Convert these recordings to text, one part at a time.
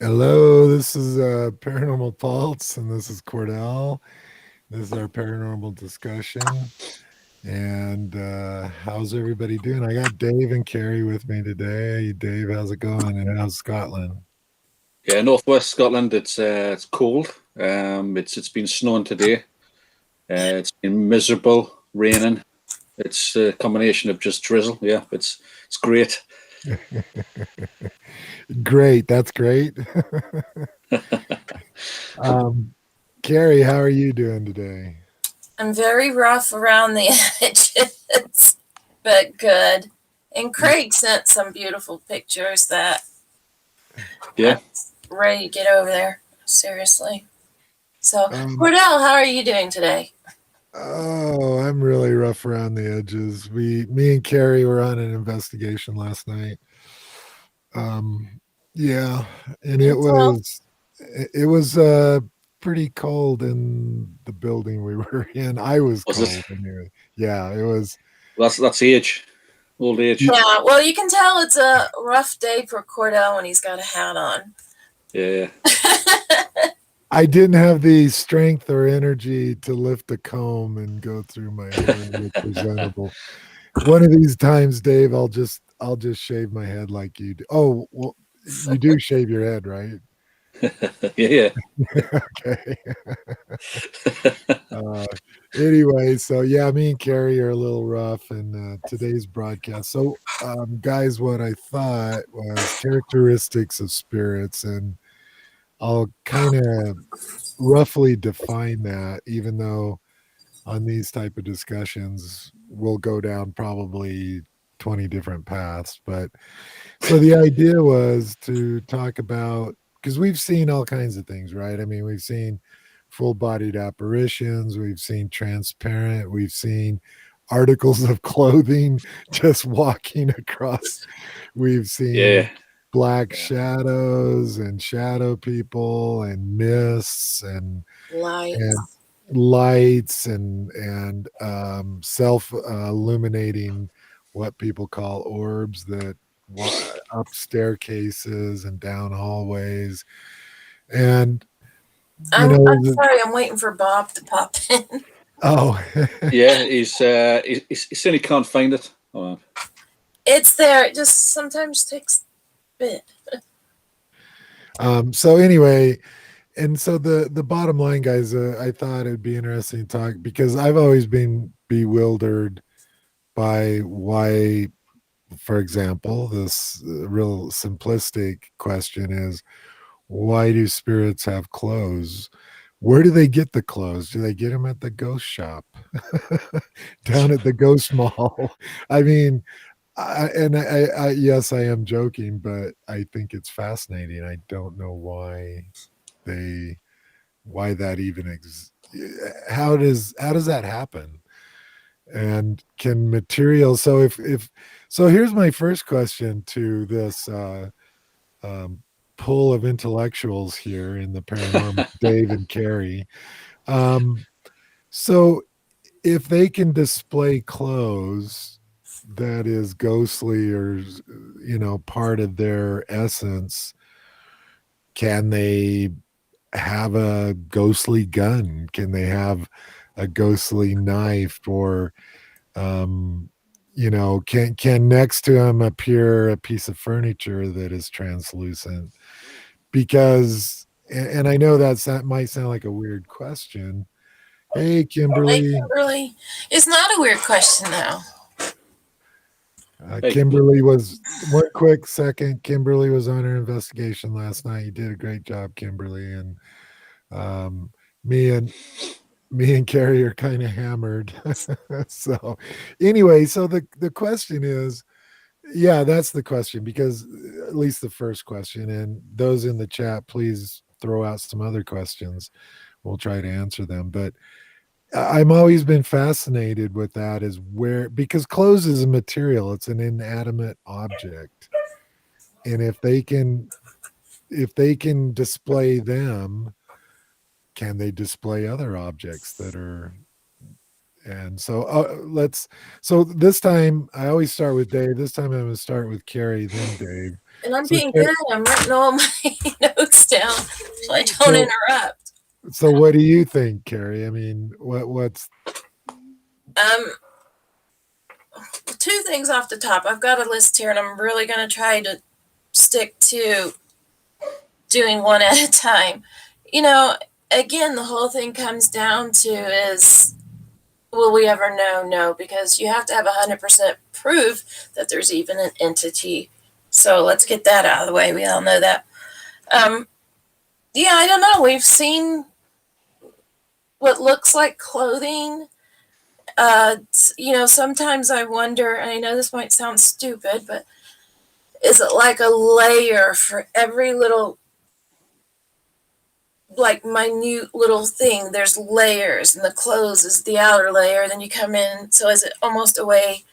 Hello, this is Paranormal Pulse, and this is Cordell. This is our paranormal discussion. And how's everybody doing? I got Dave and Carrie with me today. Dave, how's it going? And how's Scotland? Yeah, northwest Scotland. It's cold. It's been snowing today. It's been miserable, raining. It's a combination of just drizzle. Yeah, it's great. Great, that's great. um, Carrie, how are you doing today? I'm very rough around the edges, but good. And Craig sent some beautiful pictures that Yeah, I'm ready to get over there. Seriously. So, Um, Cordell, how are you doing today? oh, I'm really rough around the edges. Me and Carrie were on an investigation last night. Um, yeah, and it Well, was it was pretty cold in the building we were in. I was was cold it? anyway. Yeah, it was. That's age, old age. yeah, well, you can tell it's a rough day for Cordell when he's got a hat on. Yeah, I didn't have the strength or energy to lift a comb and go through my hair and look presentable. One of these times, Dave, I'll just shave my head like you do. Oh, well, you do shave your head, right? yeah, Okay. Uh, anyway, so yeah, me and Carrie are a little rough in today's broadcast. So, guys, what I thought was characteristics of spirits, and I'll kind of roughly define that, even though on these type of discussions we'll go down probably 20 different paths. But so the idea was to talk about, because we've seen all kinds of things, right? I mean, we've seen full bodied apparitions, we've seen transparent, we've seen articles of clothing just walking across, we've seen yeah, black yeah. shadows and shadow people and mists and Lights. lights and self illuminating what people call orbs that up staircases and down hallways. And you I'm, know I'm sorry, I'm waiting for Bob to pop in. oh Yeah, he said he can't find it. Oh, It's there. It just sometimes takes a bit. so anyway, and so the bottom line, guys, I thought it'd be interesting to talk because I've always been bewildered by why, for example, this real simplistic question is, why do spirits have clothes? Where do they get the clothes? Do they get them at the ghost shop down at the ghost mall? I mean, yes, I am joking, but I think it's fascinating. I don't know they why that even how does that happen? And can material, so if so here's my first question to this um, pool of intellectuals here in the paranormal, Dave and Carrie. Um, so if they can display clothes that is ghostly or part of their essence, can they have a ghostly gun? Can they have a ghostly knife? Or can next to him appear a piece of furniture that is translucent? Because and I know that might sound like a weird question. Hey, Like, Kimberly. really, it's not a weird question, though. hey, Kimberly was one quick second. Kimberly was on her investigation last night. You did a great job, Kimberly. And um, me and me and Carrie are kind of hammered. So anyway, so the question is, yeah, that's the question, because at least the first question, and those in the chat, please throw out some other questions. We'll try to answer them. But I'm always been fascinated with that, is where, because clothes is a material, it's an inanimate object. And if they can display them, can they display other objects that are, and so let's, so this time I always start with Dave. This time I'm going to start with Carrie, then Dave. And I'm So, being good. I'm writing all my notes down so I don't interrupt. so what do you think, Carrie? I mean, what's Um, two things off the top. I've got a list here, and I'm really going to try to stick to doing one at a time. You know, again, the whole thing comes down to is, will we ever know? No, because you have to have 100% proof that there's even an entity. So let's get that out of the way. We all know that. Yeah, I don't know. We've seen what looks like clothing. You know, sometimes I wonder, and I know this might sound stupid, but is it like a layer for every little, like minute little thing? There's layers, and the clothes is the outer layer. Then you come in. So is it almost a way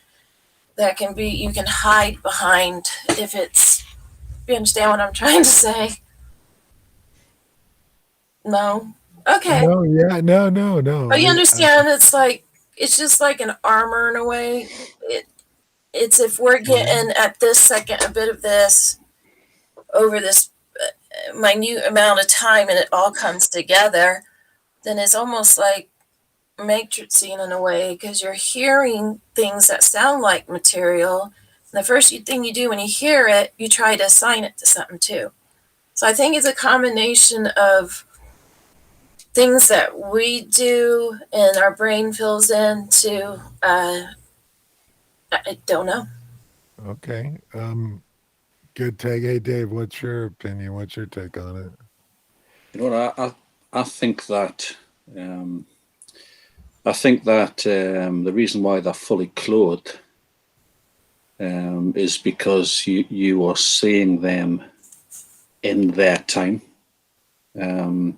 that can be, you can hide behind if it's, you understand what I'm trying to say? No? Okay. no? Yeah, no. But you understand, it's like, it's just like an armor in a way. It's if we're getting at this second a bit of this over this minute amount of time and it all comes together, then it's almost like matrixing in a way, because you're hearing things that sound like material. And the first thing you do when you hear it, you try to assign it to something too. So I think it's a combination of things that we do and our brain fills in to, I don't know. Okay. Good take. Hey, Dave, what's your opinion? What's your take on it? You know what? I think that the reason why they're fully clothed is because you are seeing them in their time, and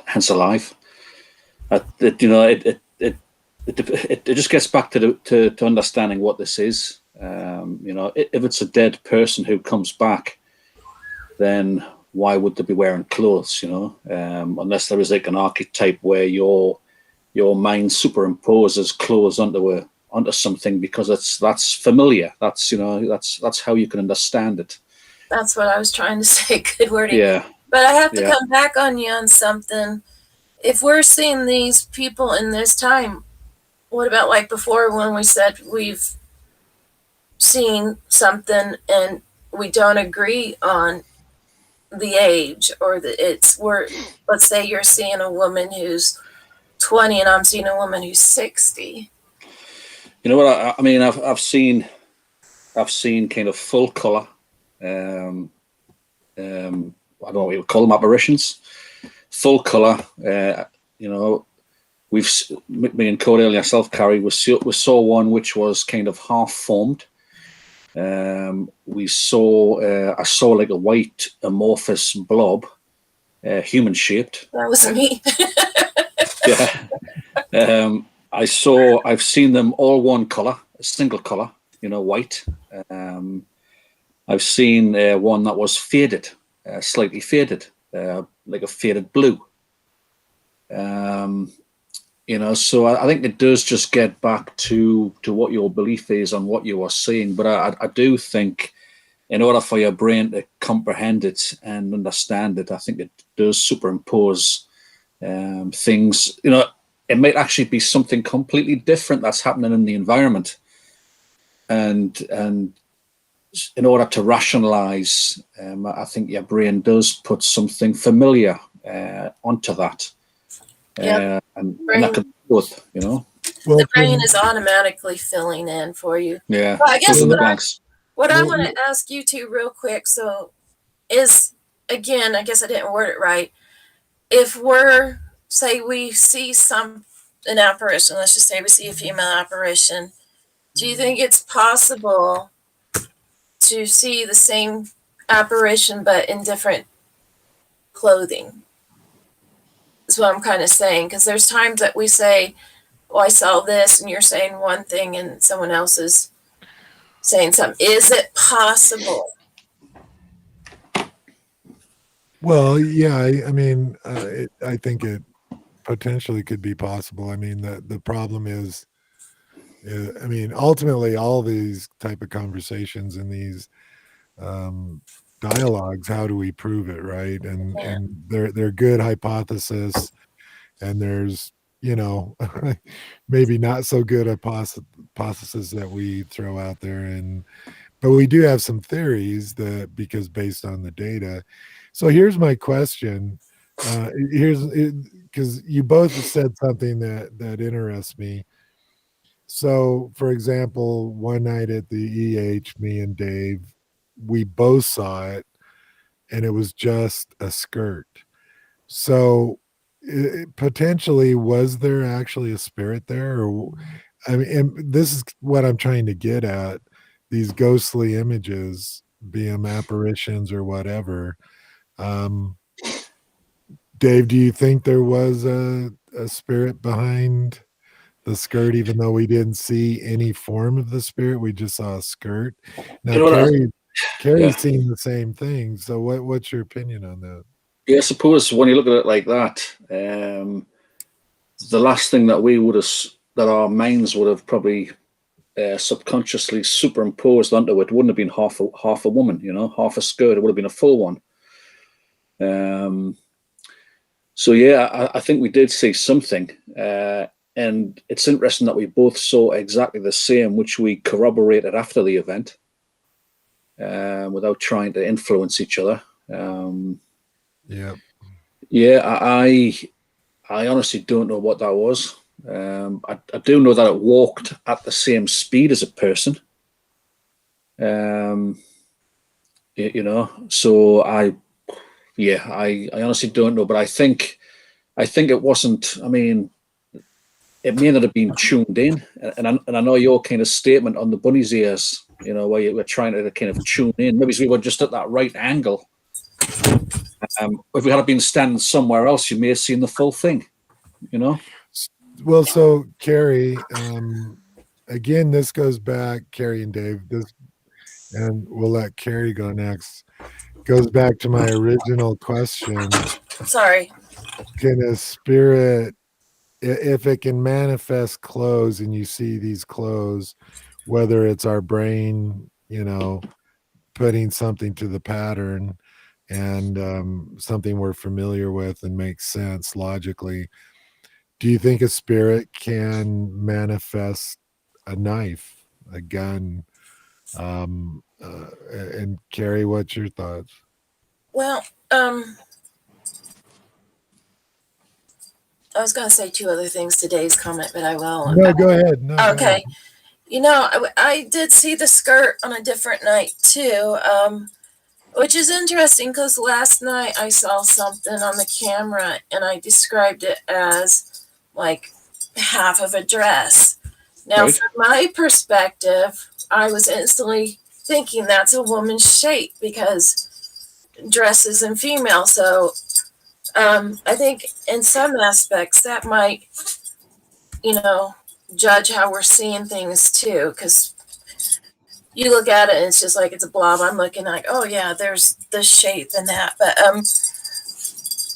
hence alive. You know, it just gets back to understanding what this is. You know, if it's a dead person who comes back, then why would they be wearing clothes? You know, unless there is like an archetype where your mind superimposes clothes onto something because that's familiar. That's, you know, that's how you can understand it. That's what I was trying to say. Good wording. Yeah. But I have to Yeah. come back on you on something. If we're seeing these people in this time, what about like before when we said we've seen something and we don't agree on the age, or let's say you're seeing a woman who's 20 and I'm seeing a woman who's 60. You know what I mean? I've seen kind of full color. I don't know what you would call them, apparitions. Full color. You know, me and Cody and yourself, Carrie, we saw one which was kind of half formed. I saw like a white amorphous blob, human shaped. That was me. Yeah. I've seen them all one color, a single color, you know, white. I've seen one that was faded, slightly faded, like a faded blue. You know, so I think it does just get back to what your belief is on what you are seeing. But I do think in order for your brain to comprehend it and understand it, I think it does superimpose things. You know, it might actually be something completely different that's happening in the environment. And in order to rationalize, I think your brain does put something familiar onto that. Yep. And that could be both, you know. Well, The brain is automatically filling in for you. Yeah. Well, I guess Fill in the blanks. what I want to ask you two real quick, so is, again, I guess I didn't word it right. If say we see an apparition, let's just say we see a female apparition, do you think it's possible to see the same apparition but in different clothing? Is what I'm kind of saying, because there's times that we say, "Oh, I saw this," and you're saying one thing, and someone else is saying something. Is it possible? Well, yeah, I mean, I think it potentially could be possible. I mean, the problem is, I mean, ultimately, all these type of conversations and these dialogues. How do we prove it, right? And Yeah. they're good hypothesis, and there's, you know, maybe not so good hypothesis that we throw out there, and but we do have some theories that, because based on the data. So here's my question. Here's because you both said something that interests me. So, for example, one night at the me and Dave, we both saw it, and it was just a skirt. So, potentially, was there actually a spirit there? Or, I mean, and this is what I'm trying to get at: these ghostly images, be them apparitions or whatever. Um, Dave, do you think there was a spirit behind the skirt, even though we didn't see any form of the spirit? We just saw a skirt. Now, You know what? Yeah, Carrie's seen the same thing. So, what's your opinion on that? yeah. I suppose when you look at it like that, the last thing that we would have, that our minds would have probably subconsciously superimposed onto it, wouldn't have been half a woman, you know, half a skirt. It would have been a full one. So yeah, I think we did see something, and it's interesting that we both saw exactly the same, which we corroborated after the event, without trying to influence each other. Yeah. Yeah, I honestly don't know what that was. I do know that it walked at the same speed as a person. You know, so I honestly don't know, but I think it wasn't. I mean, it may not have been tuned in, and I know your kind of statement on the bunny's ears, you know, where you were trying to kind of tune in. Maybe we were just at that right angle. If we had been standing somewhere else, you may have seen the full thing, you know. Well, so Carrie, again, this goes back, Carrie and Dave, this, and we'll let Carrie go next. Goes back to my original question. Sorry. Can a spirit, if it can manifest clothes, and you see these clothes, whether it's our brain, you know, putting something to the pattern, and something we're familiar with and makes sense logically, do you think a spirit can manifest a knife, a gun? And Carrie, what's your thoughts? Well, I was going to say two other things to Dave's comment, but I will. No, go ahead. No, go Okay. ahead. You know, I did see the skirt on a different night too, which is interesting because last night I saw something on the camera and I described it as like half of a dress. Now, Right. from my perspective, I was instantly thinking that's a woman's shape because dresses and female. So I think in some aspects that might, you know, judge how we're seeing things too. Because you look at it and it's just like it's a blob. I'm looking like, oh yeah, there's this shape and that. But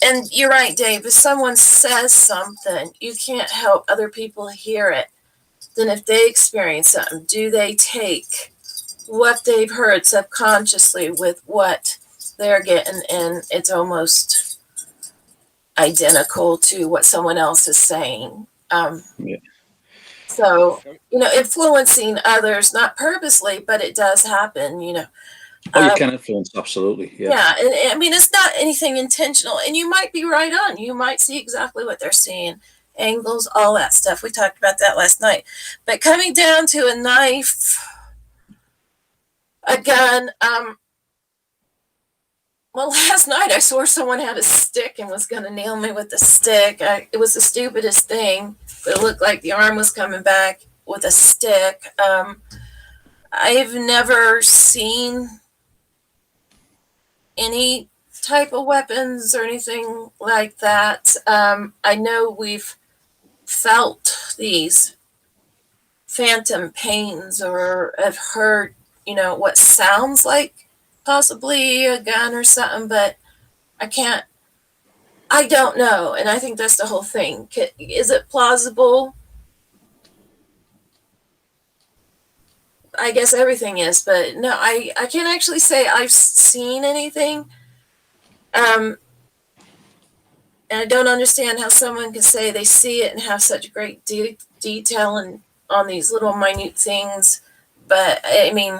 and you're right, Dave. If someone says something, you can't help other people hear it. Then if they experience something, do they take what they've heard subconsciously with what they're getting, and it's almost identical to what someone else is saying. Yeah. So, you know, influencing others, not purposely, but it does happen, you know. Oh, you can influence, absolutely. Yeah. Yeah, and I mean, it's not anything intentional, and you might be right on. You might see exactly what they're seeing, angles, all that stuff. We talked about that last night. But coming down to a knife, a gun, well, last night I swore someone had a stick and was going to nail me with the stick. It was the stupidest thing, but it looked like the arm was coming back with a stick. I've never seen any type of weapons or anything like that. I know we've felt these phantom pains or have heard, you know, what sounds like possibly a gun or something, but I don't know. And I think that's the whole thing. Is it plausible? I guess everything is, but no, I can't actually say I've seen anything. And I don't understand how someone can say they see it and have such great detail and on these little minute things. But I mean,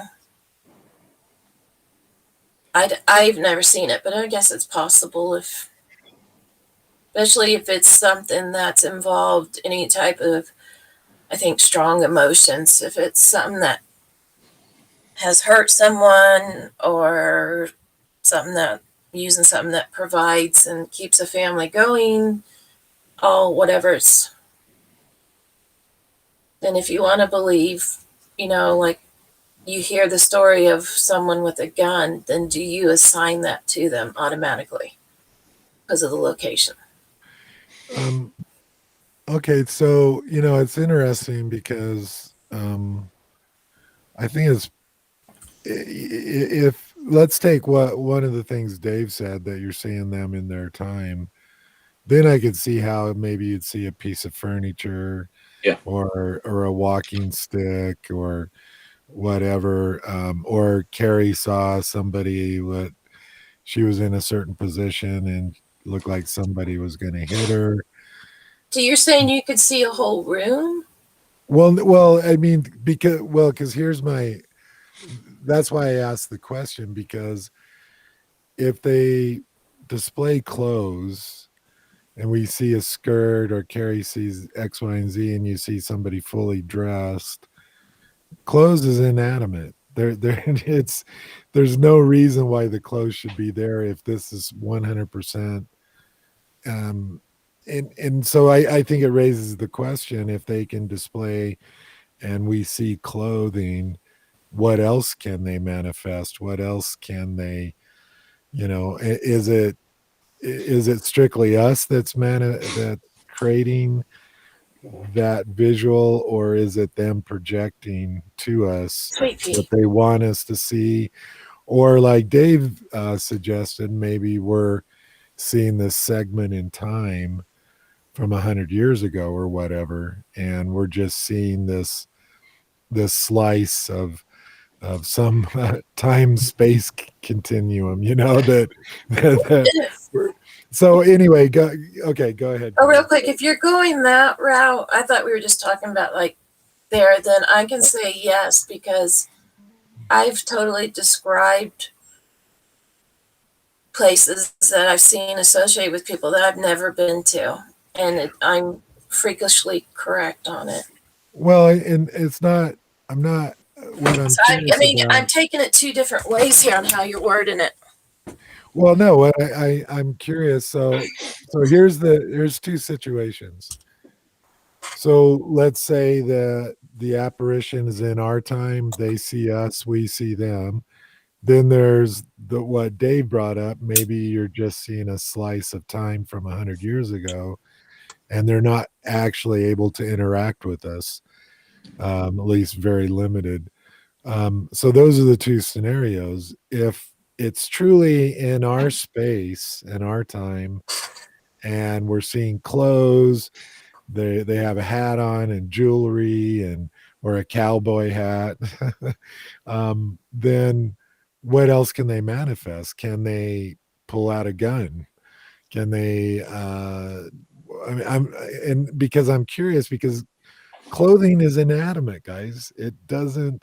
I've never seen it, but I guess it's possible if, especially if it's something that's involved any type of, I think, strong emotions. If it's something that has hurt someone or something that using something that provides and keeps a family going, all whatever it's. Then if you want to believe, like you hear the story of someone with a gun, then do you assign that to them automatically because of the location? Okay, so it's interesting because I think it's if let's take what one of the things Dave said that you're seeing them in their time, then I could see how maybe you'd see a piece of furniture, Yeah. or a walking stick or whatever, or Carrie saw somebody what she was in a certain position and looked like somebody was going to hit her. So you're saying you could see a whole room? Well, I mean, because that's why I asked the question, because if they display clothes and we see a skirt or Carrie sees X, Y, and Z and you see somebody fully dressed, clothes is inanimate. There's no reason why the clothes should be there if this is 100%. And so I think it raises the question, if they can display and we see clothing, what else can they manifest? What else can they, is it strictly us that's creating that visual, or is it them projecting to us Sweet pea. what they want us to see? Or like Dave suggested, maybe we're seeing this segment in time from 100 years ago or whatever, and we're just seeing this slice of some time space continuum, so anyway, go ahead. Oh, real quick, if you're going that route, I thought we were just talking about like there, then I can say yes, because I've totally described places that I've seen associated with people that I've never been to, and I'm freakishly correct on it. Well, and it's not, I'm not, what I'm So I'm taking it two different ways here on how you're wording it. Well, no, what I'm curious. So here's two situations. So let's say that the apparition is in our time, they see us, we see them. Then there's what Dave brought up. Maybe you're just seeing a slice of time from 100 years ago, and they're not actually able to interact with us, at least very limited. So those are the two scenarios. If it's truly in our space and our time, and we're seeing clothes, they have a hat on and jewelry or a cowboy hat, then what else can they manifest? Can they pull out a gun? Can they and because I'm curious, because clothing is inanimate, guys. It doesn't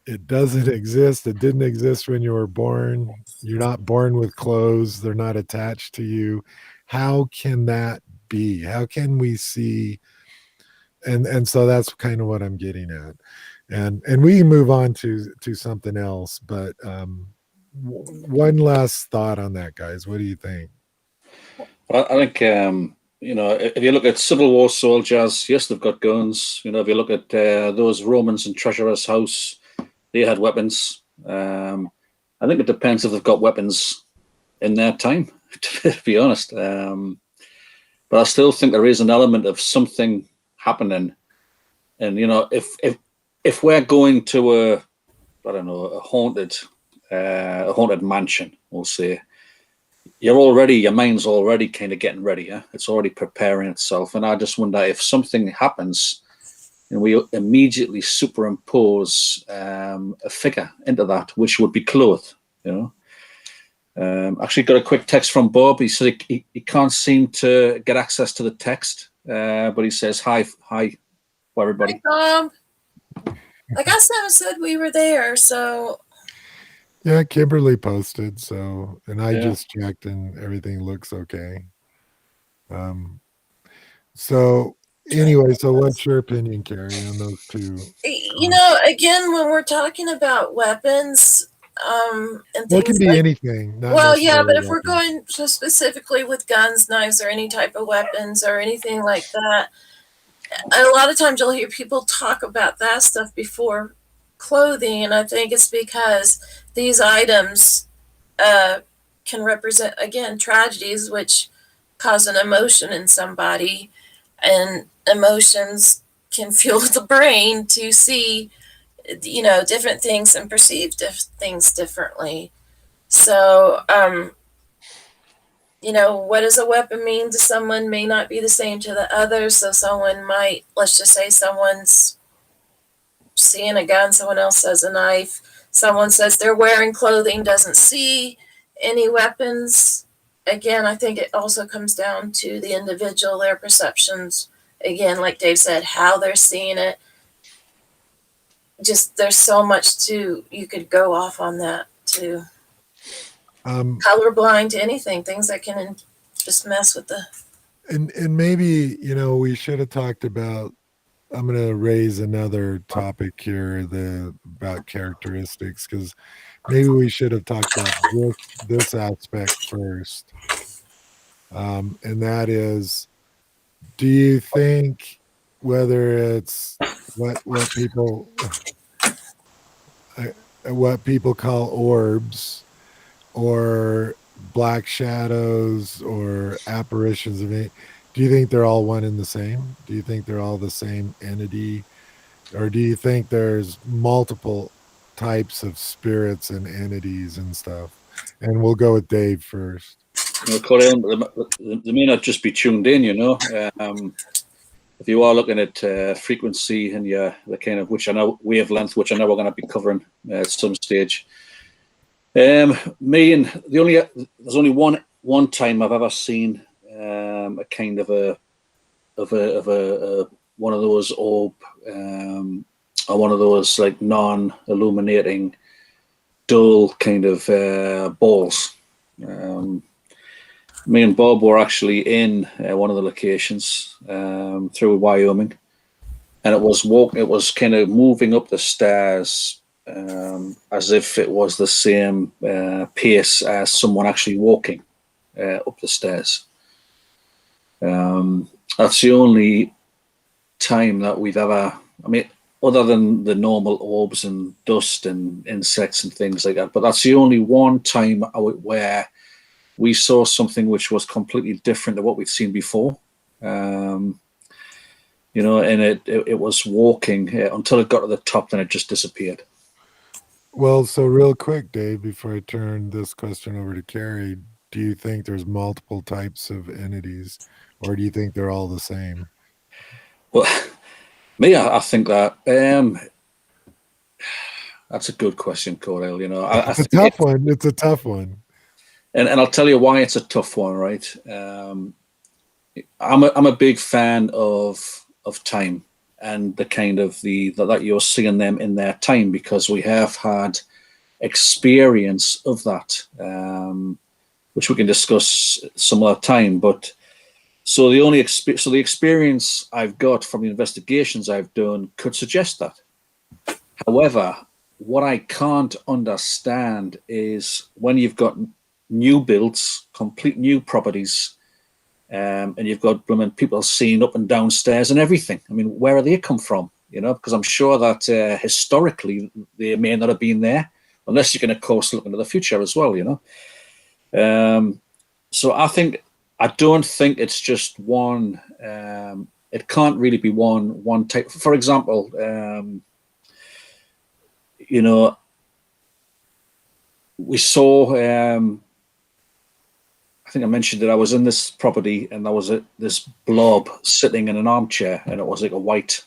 exist. It didn't exist when you were born. You're not born with clothes. They're not attached to you. How can that be? How can we see? And so that's kind of what I'm getting at. And we can move on to something else. But one last thought on that, guys. What do you think? I think if you look at Civil War soldiers, yes, they've got guns. If you look at those Romans in Treasurer's house, they had weapons. I think it depends if they've got weapons in their time, to be honest. But I still think there is an element of something happening. And if we're going to a haunted mansion, we'll say, your mind's already kind of getting ready. Yeah? It's already preparing itself. And I just wonder if something happens and we immediately superimpose a figure into that, which would be clothed. Actually got a quick text from Bob. He said he can't seem to get access to the text, but he says hi for everybody. Hi, Bob. Like I said we were there, so Yeah, Kimberly posted, so, and I Yeah. just checked and everything looks okay. So anyway, so what's your opinion, Carrie, on those two? Again, when we're talking about weapons, and Well, it things can be like, anything. Not well, yeah, but necessarily if we're weapons. going so specifically with guns, knives, or any type of weapons or anything like that, a lot of times you'll hear people talk about that stuff before clothing, and I think it's because these items can represent, again, tragedies which cause an emotion in somebody, and emotions can fuel the brain to see, different things and perceive things differently. So, what does a weapon mean to someone may not be the same to the other. So someone might, let's just say someone's seeing a gun, someone else says a knife, someone says they're wearing clothing, doesn't see any weapons. Again, I think it also comes down to the individual, their perceptions. Again, like Dave said, how they're seeing it. Just there's so much you could go off on that too. Colorblind to anything, things that can just mess with the. And maybe, we should have talked about, I'm going to raise another topic here about characteristics, because maybe we should have talked about this aspect first. And that is, do you think whether it's what people call orbs or black shadows or apparitions of it, do you think they're all one and the same? Do you think they're all the same entity? Or do you think there's multiple types of spirits and entities and stuff? And we'll go with Dave first. Colin, they may not just be tuned in, if you are looking at frequency and the kind of, which I know, wavelength, which I know we're going to be covering at some stage. There's only one time I've ever seen a kind of a one of those orb or one of those like non-illuminating dull kind of balls. Me and Bob were actually in one of the locations through Wyoming, and it was kind of moving up the stairs as if it was the same pace as someone actually walking up the stairs. That's the only time that we've ever, other than the normal orbs and dust and insects and things like that, but that's the only one time where we saw something which was completely different to what we'd seen before. And it was walking until it got to the top, then it just disappeared. Well, so real quick, Dave, before I turn this question over to Carrie, do you think there's multiple types of entities, or do you think they're all the same? Well, me, I think that that's a good question, Cordell. It's a tough one. It's a tough one. And I'll tell you why it's a tough one, right? I'm a big fan of time and the kind of that you're seeing them in their time, because we have had experience of that, which we can discuss some other time. But so the experience I've got from the investigations I've done could suggest that. However, what I can't understand is when you've got new builds, complete new properties, and you've got people seeing up and downstairs and everything. Where are they come from? Because I'm sure that historically they may not have been there, unless you can, of course, look into the future as well. So I don't think it's just one. It can't really be one type. For example, we saw. I think I mentioned that I was in this property and there was this blob sitting in an armchair, and it was like a white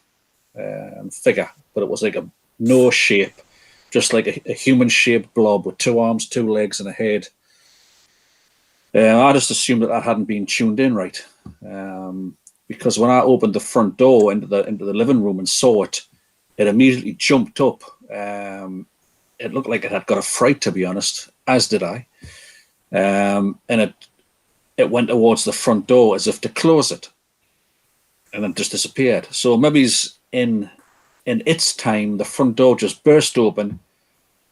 figure, but it was like a no shape, just like a human-shaped blob with 2 arms, 2 legs, and a head. I just assumed that hadn't been tuned in right, because when I opened the front door into the living room and saw it, it immediately jumped up. It looked like it had got a fright, to be honest, as did I. And it went towards the front door as if to close it, and then just disappeared. So maybe in its time, the front door just burst open.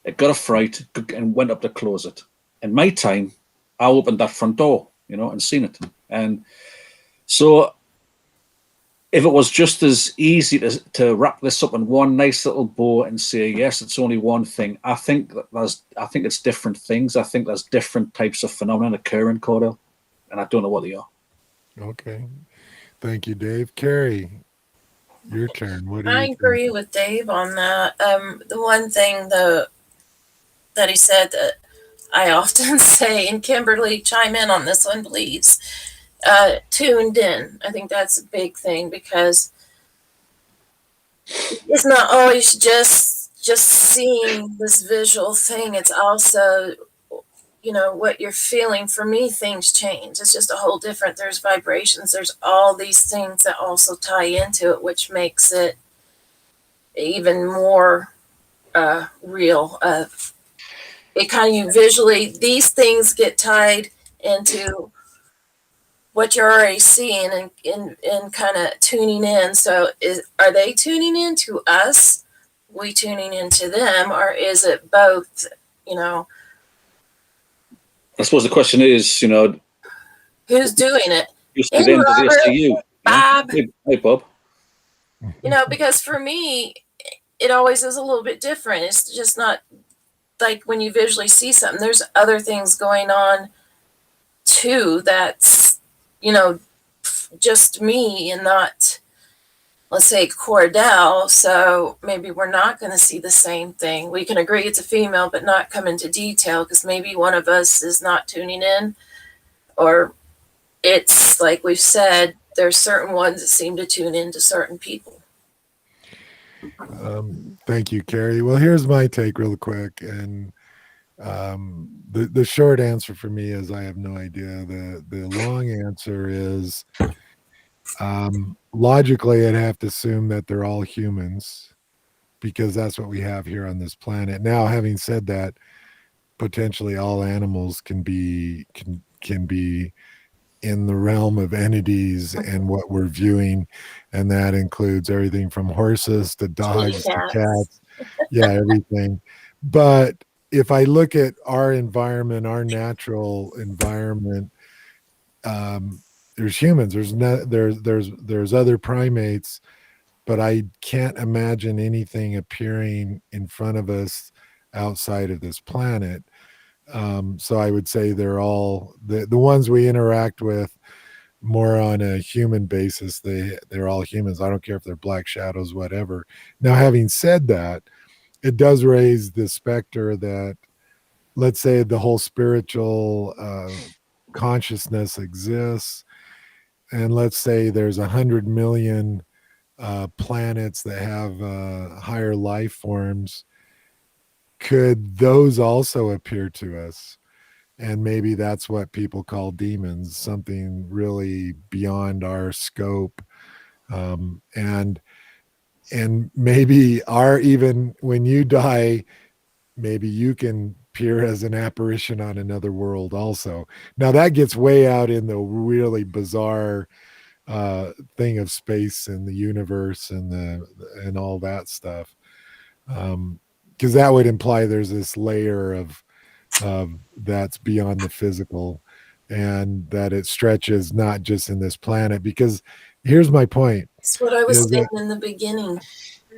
It got a fright and went up to close it. In my time, I opened that front door, and seen it. And so if it was just as easy to wrap this up in one nice little bow and say, yes, it's only one thing, I think it's different things. I think there's different types of phenomena occurring, Cordell, and I don't know what they are. Okay. Thank you, Dave. Carrie, your turn. What do you I agree with Dave on that. The one thing, though, that he said that I often say, and Kimberly, chime in on this one, please. Tuned in. I think that's a big thing, because it's not always just seeing this visual thing. It's also, what you're feeling. For me, things change. It's just a whole different. There's vibrations. There's all these things that also tie into it, which makes it even more real. It kind of visually, these things get tied into what you're already seeing and kind of tuning in. So are they tuning in to us? We tuning into them? Or is it both, I suppose the question is, who's doing it? who's to them, to this, to you? Bob. Hey, Bob. Because for me, it always is a little bit different. It's just not like when you visually see something, there's other things going on too that's, just me and not, let's say, Cordell. So maybe we're not going to see the same thing. We can agree it's a female, but not come into detail, because maybe one of us is not tuning in, or it's like we've said, there's certain ones that seem to tune in to certain people. Thank you, Carrie. Well, here's my take real quick. And the short answer for me is I have no idea. The long answer is logically I'd have to assume that they're all humans, because that's what we have here on this planet. Now, having said that, potentially all animals can be in the realm of entities and what we're viewing, and that includes everything from horses to dogs to cats. Yeah, everything. But if I look at our environment, our natural environment, there's humans, there's other primates, but I can't imagine anything appearing in front of us outside of this planet. So I would say they're all the ones we interact with more on a human basis. They're all humans. I don't care if they're black shadows, whatever. Now, having said that, it does raise the specter that, let's say, the whole spiritual consciousness exists, and let's say there's 100 million planets that have higher life forms. Could those also appear to us? And maybe that's what people call demons, something really beyond our scope. And maybe even when you die, maybe you can appear as an apparition on another world also. Now that gets way out in the really bizarre thing of space and the universe and all that stuff. Because that would imply there's this layer of that's beyond the physical, and that it stretches not just in this planet. Because here's my point. That's what I was saying in the beginning.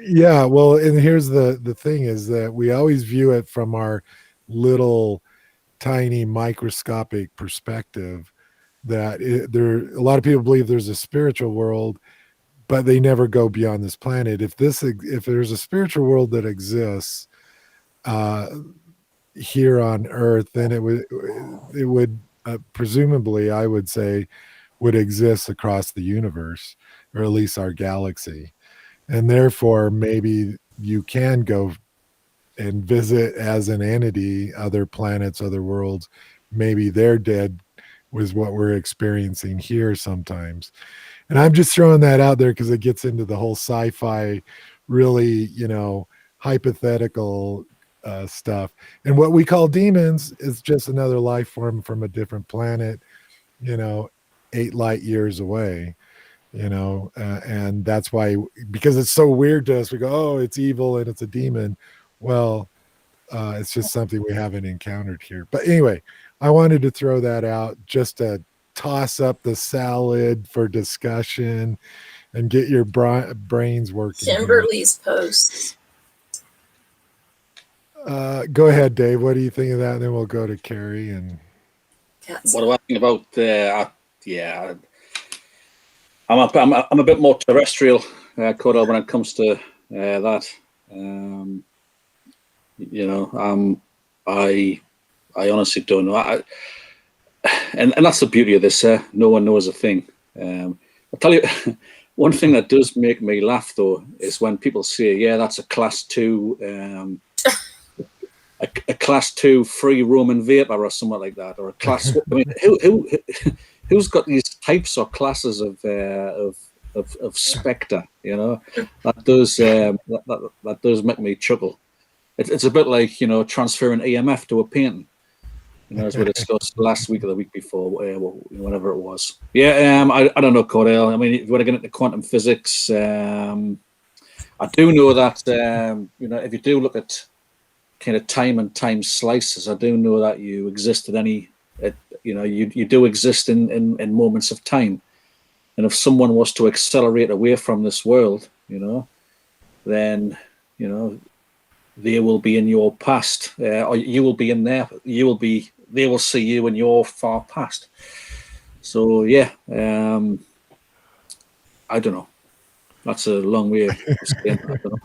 Yeah, well, and here's the thing is that we always view it from our little tiny microscopic perspective, that a lot of people believe there's a spiritual world, but they never go beyond this planet. If there's a spiritual world that exists here on Earth, then it would presumably, I would say, would exist across the universe, or at least our galaxy. and therefore maybe you can go and visit as an entity other planets, other worlds. Maybe they're dead was what we're experiencing here sometimes. And I'm just throwing that out there because it gets into the whole sci-fi, really, hypothetical stuff. And what we call demons is just another life form from a different planet, you know 8 light years away. And that's why, because it's so weird to us, we go, oh, it's evil and it's a demon. Well, it's just something we haven't encountered here. But anyway, I wanted to throw that out just to toss up the salad for discussion and get your brains working here. Kimberly's posts. Go ahead, Dave. What do you think of that? And then we'll go to Carrie. And Cats. What do I think about? Yeah, I'm a bit more terrestrial, Cordell, when it comes to that. I honestly don't know. And that's the beauty of this. No one knows a thing. I'll tell you, one thing that does make me laugh though is when people say, "Yeah, that's a class 2, a class 2 free Roman vapor or something like that, or a class." I mean, who's got these types or classes of spectre? That does make me chuckle. It's a bit like transferring EMF to a painting. As we discussed last week or the week before, whenever it was. Yeah, I don't know, Cordell. I mean, if you want to get into quantum physics, I do know that if you do look at kind of time and time slices, I do know that you exist you do exist in moments of time, and if someone was to accelerate away from this world, then they will be in your past, or you will be in there. They will see you in your far past. So yeah, I don't know. That's a long way of saying that. I don't know.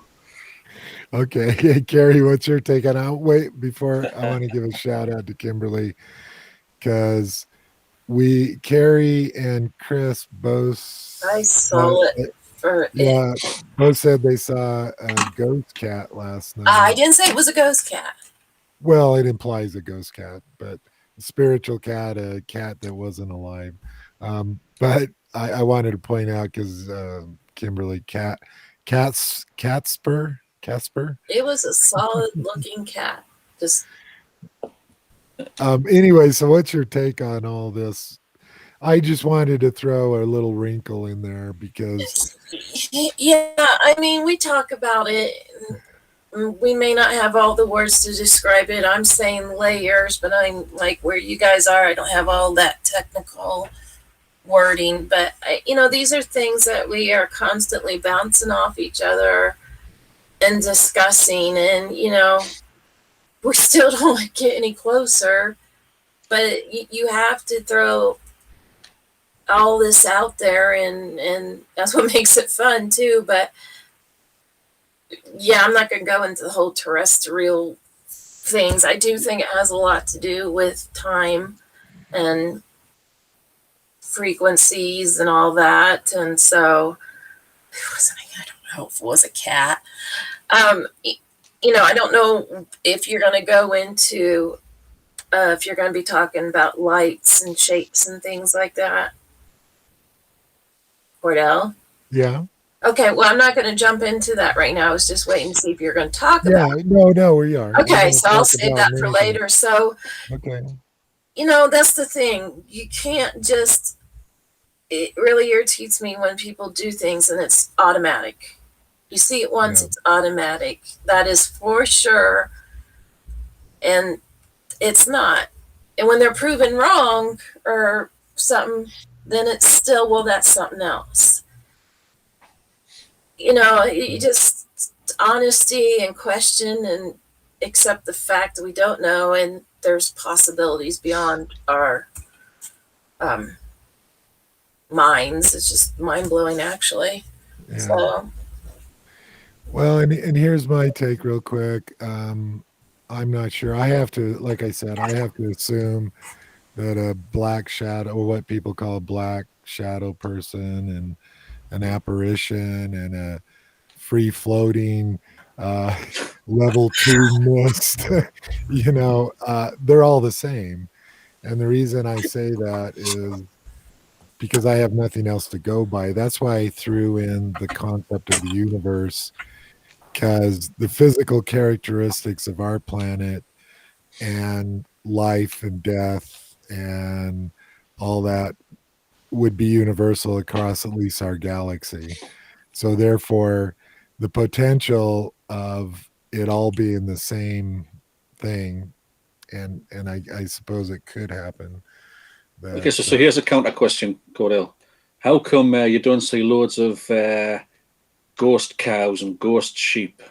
Okay, Carrie, what's your take on it? Wait, before I want to give a shout out to Kimberly, because Carrie and Chris both. I saw it for yeah, both said they saw a ghost cat last night. I didn't say it was a ghost cat. Well, it implies a ghost cat, but a spiritual cat, a cat that wasn't alive. But I wanted to point out because Kimberly, Casper. It was a solid looking cat. Just anyway, so what's your take on all this? I just wanted to throw a little wrinkle in there because yeah, I mean, we talk about it. We may not have all the words to describe it. I'm saying layers, but I'm like where you guys are. I don't have all that technical wording, but these are things that we are constantly bouncing off each other and discussing, and we still don't get any closer. But you have to throw all this out there, and that's what makes it fun too. But yeah, I'm not going to go into the whole terrestrial things. I do think it has a lot to do with time and frequencies and all that. And so, I don't know if it was a cat. I don't know if you're going to go into, if you're going to be talking about lights and shapes and things like that. Cordell? Yeah. Okay, well, I'm not going to jump into that right now. I was just waiting to see if you're going to talk about it. No, we are. Okay, so I'll save that for later. So, okay. That's the thing. You can't just, it really irritates me when people do things and it's automatic. You see it once, It's automatic. That is for sure. And it's not. And when they're proven wrong or something, then it's still, well, that's something else. You just honesty and question and accept the fact that we don't know, and there's possibilities beyond our minds. It's just mind-blowing, actually. Yeah. So, well, and here's my take real quick. I'm not sure. I have to, like I said, I have to assume that a black shadow, or what people call a black shadow person, and an apparition and a free floating, level 2 mist. They're all the same. And the reason I say that is because I have nothing else to go by. That's why I threw in the concept of the universe, because the physical characteristics of our planet and life and death and all that would be universal across at least our galaxy. So therefore, the potential of it all being the same thing, and I suppose it could happen. Okay, so here's a counter question, Cordell. How come you don't see loads of ghost cows and ghost sheep?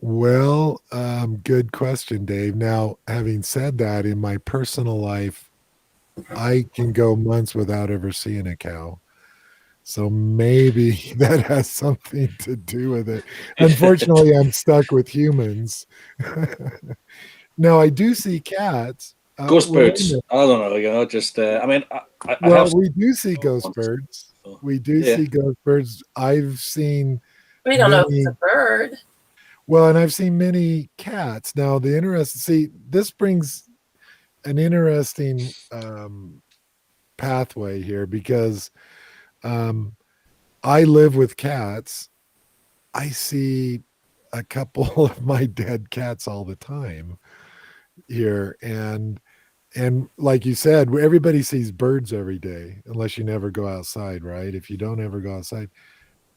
Well, good question, Dave. Now, having said that, in my personal life, I can go months without ever seeing a cow. So maybe that has something to do with it. Unfortunately, I'm stuck with humans. Now, I do see cats. Ghost birds. I don't know. Just I mean, I well, have. we do see ghost birds. We do see ghost birds. I've seen. We don't know if it's a bird. Well, and I've seen many cats. Now, this brings an interesting pathway here, because I live with cats. I see a couple of my dead cats all the time here, and like you said, everybody sees birds every day, unless you never go outside, right? If you don't ever go outside,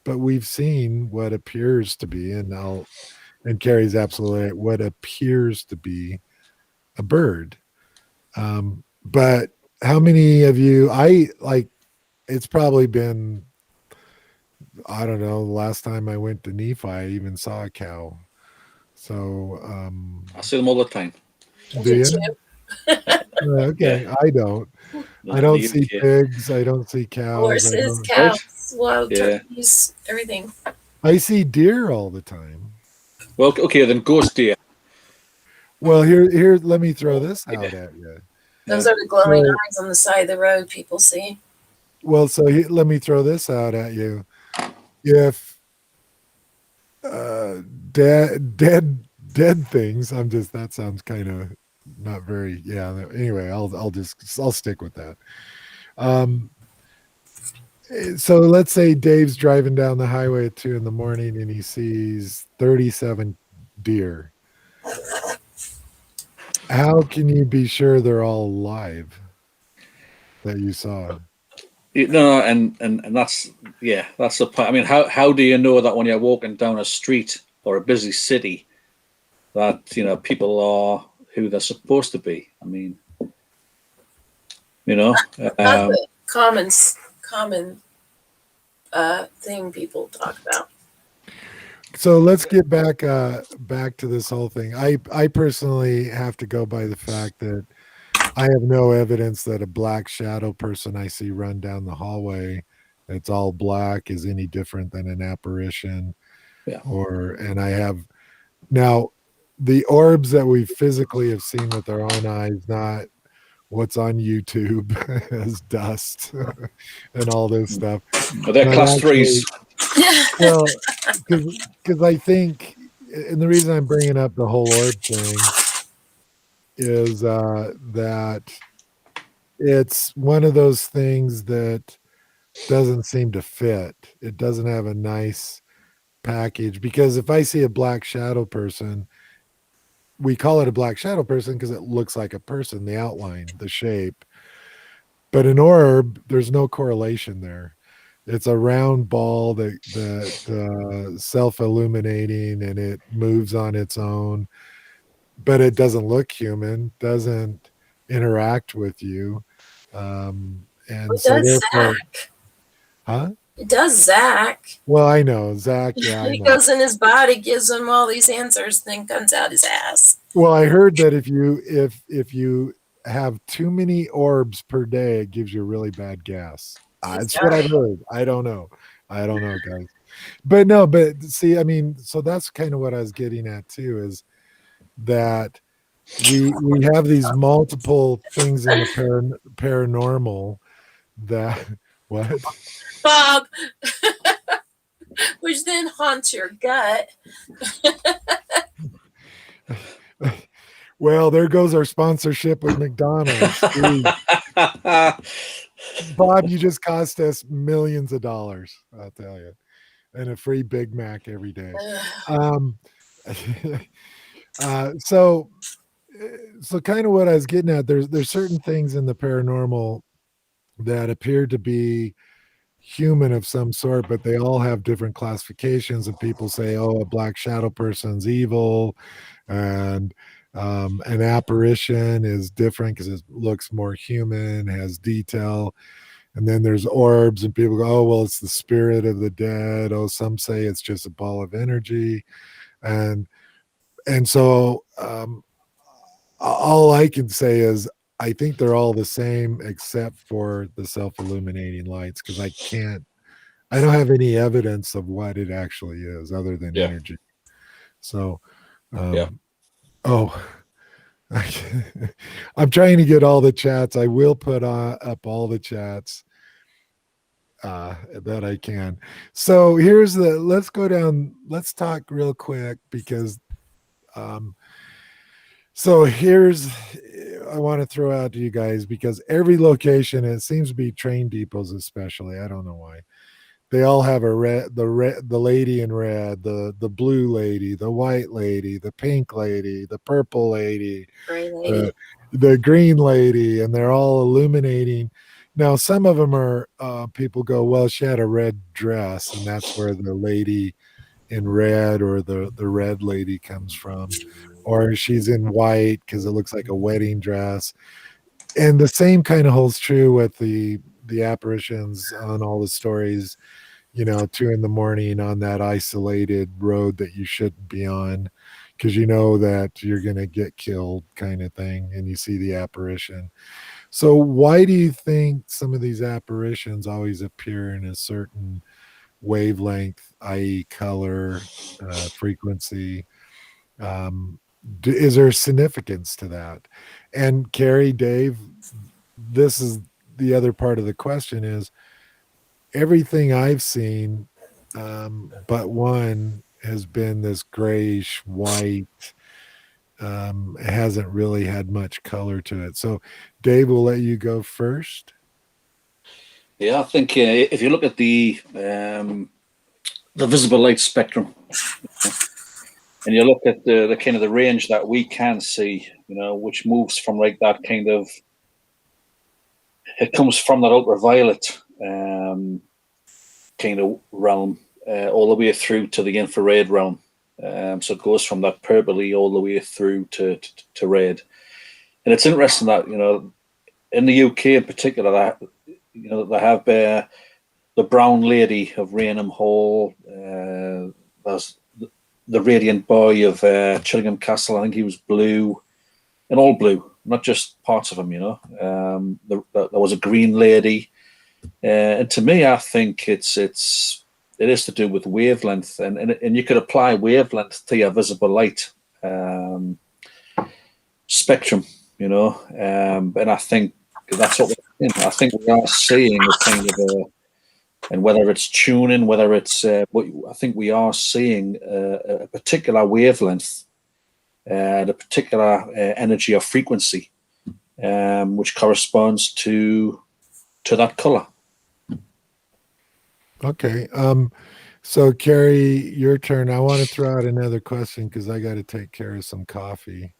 but we've seen what appears to be, and Carrie's absolutely right, what appears to be a bird. But how many of you, it's probably been, I don't know, the last time I went to Nephi, I even saw a cow. So I see them all the time. Do you? Okay, yeah. I don't see pigs. I don't see cows. Horses, cows, wild turkeys, everything. I see deer all the time. Well, okay, then ghost deer. Well, here, let me throw this out at you. Those are the glowing eyes on the side of the road people see. Well, so let me throw this out at you. If dead things, that sounds kind of not very, anyway, I'll stick with that. So let's say Dave's driving down the highway at 2 a.m. and he sees 37 deer. How can you be sure they're all alive that you saw? No, and that's the point. I mean, how do you know that when you're walking down a street or a busy city that people are who they're supposed to be? I mean, that's a common thing people talk about. So let's get back to this whole thing. I personally have to go by the fact that I have no evidence that a black shadow person I see run down the hallway that's all black is any different than an apparition. Yeah. And I have now the orbs that we physically have seen with our own eyes, not what's on YouTube as dust and all this stuff. Well, they're class 3s. Well, because I think, and the reason I'm bringing up the whole orb thing is that it's one of those things that doesn't seem to fit. It doesn't have a nice package, because if I see a black shadow person, we call it a black shadow person because it looks like a person, the outline, the shape. But an orb, there's no correlation there. It's a round ball that self-illuminating, and it moves on its own, but it doesn't look human, doesn't interact with you. And it so does Zach. Huh? It does Zach. Well, I know Zach. Yeah, he goes in his body, gives him all these answers, then comes out his ass. Well, I heard that if you have too many orbs per day, it gives you really bad gas. That's what I've heard. I don't know, guys. But see, I mean, so that's kind of what I was getting at too, is that we have these multiple things in the paranormal that what? Bob. which then haunts your gut. Well, there goes our sponsorship with McDonald's. Gee, Bob, you just cost us millions of dollars, I'll tell you, and a free Big Mac every day. Um, so kind of what I was getting at, there's certain things in the paranormal that appear to be human of some sort, but they all have different classifications. And people say, oh, a black shadow person's evil, and an apparition is different because it looks more human, has detail. And then there's orbs, and people go, oh, well, it's the spirit of the dead. Oh, some say it's just a ball of energy. And so all I can say is I think they're all the same except for the self-illuminating lights, because I don't have any evidence of what it actually is other than energy. So oh, I'm trying to get all the chats. I will put up all the chats that I can. So let's go down, let's talk real quick, because so I want to throw out to you guys, because every location, it seems to be train depots especially, I don't know why, they all have the lady in red, the blue lady, the white lady, the pink lady, the purple lady, the green lady, and they're all illuminating. Now, some of them are people go, well, she had a red dress, and that's where the lady in red, or the red lady, comes from, or she's in white because it looks like a wedding dress. And the same kind of holds true with the apparitions on all the stories, 2 a.m. on that isolated road that you shouldn't be on, because you know that you're going to get killed, kind of thing, and you see the apparition. So why do you think some of these apparitions always appear in a certain wavelength, i.e. color, frequency? Is there significance to that? And Carrie, Dave, this is the other part of the question, is everything I've seen, but one, has been this grayish white. It hasn't really had much color to it. So Dave, we'll let you go first. Yeah, I think if you look at the visible light spectrum, and you look at the kind of the range that we can see, which moves from like that kind of, it comes from that ultraviolet kind of realm all the way through to the infrared realm. So it goes from that purpley all the way through to red. And it's interesting that, in the UK in particular, that they have the Brown Lady of Rainham Hall. There's the Radiant Boy of Chillingham Castle. I think he was blue, and all blue, not just parts of him. There was a Green Lady, and to me, I think it is to do with wavelength, and you could apply wavelength to your visible light spectrum. And I think that's what I think we are seeing a kind of a, and whether it's tuning, whether it's, I think we are seeing a particular wavelength, the particular energy or frequency, which corresponds to that color. Okay. So Carrie, your turn. I want to throw out another question because I got to take care of some coffee.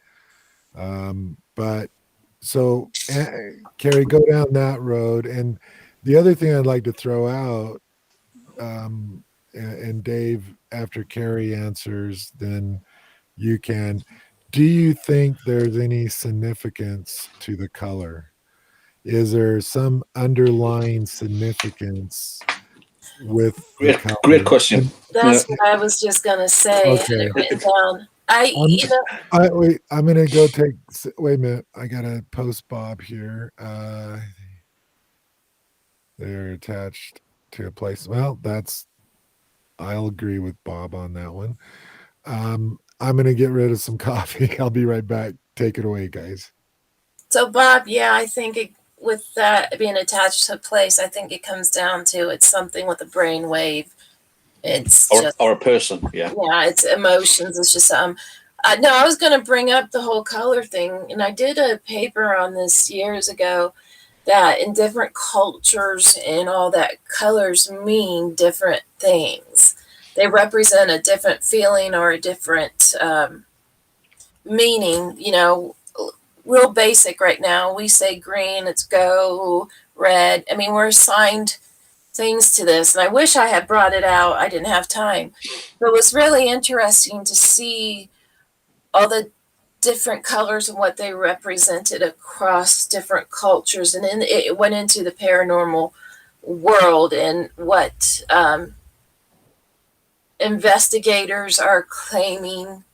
But so Carrie, go down that road. And the other thing I'd like to throw out, and Dave, after Carrie answers, then you can. Do you think there's any significance to the color? Is there some underlying significance with the color? Great question. That's what I was just gonna say. Okay. Written down. Wait, I'm gonna go take. Wait a minute. I gotta post Bob here. They're attached to a place. Well, I'll agree with Bob on that one. I'm gonna get rid of some coffee. I'll be right back. Take it away, guys. So Bob, yeah, I think with that being attached to a place, I think it comes down to it's something with a brain wave It's or, just or a person. Yeah. yeah, it's emotions. It's just no, I was going to bring up the whole color thing, and I did a paper on this years ago that in different cultures and all that, colors mean different things. They represent a different feeling or a different meaning. You know, real basic right now. We say green, it's go. Red. I mean, we're assigned things to this, and I wish I had brought it out. I didn't have time. But it was really interesting to see all the different colors and what they represented across different cultures, and then it went into the paranormal world and what investigators are claiming,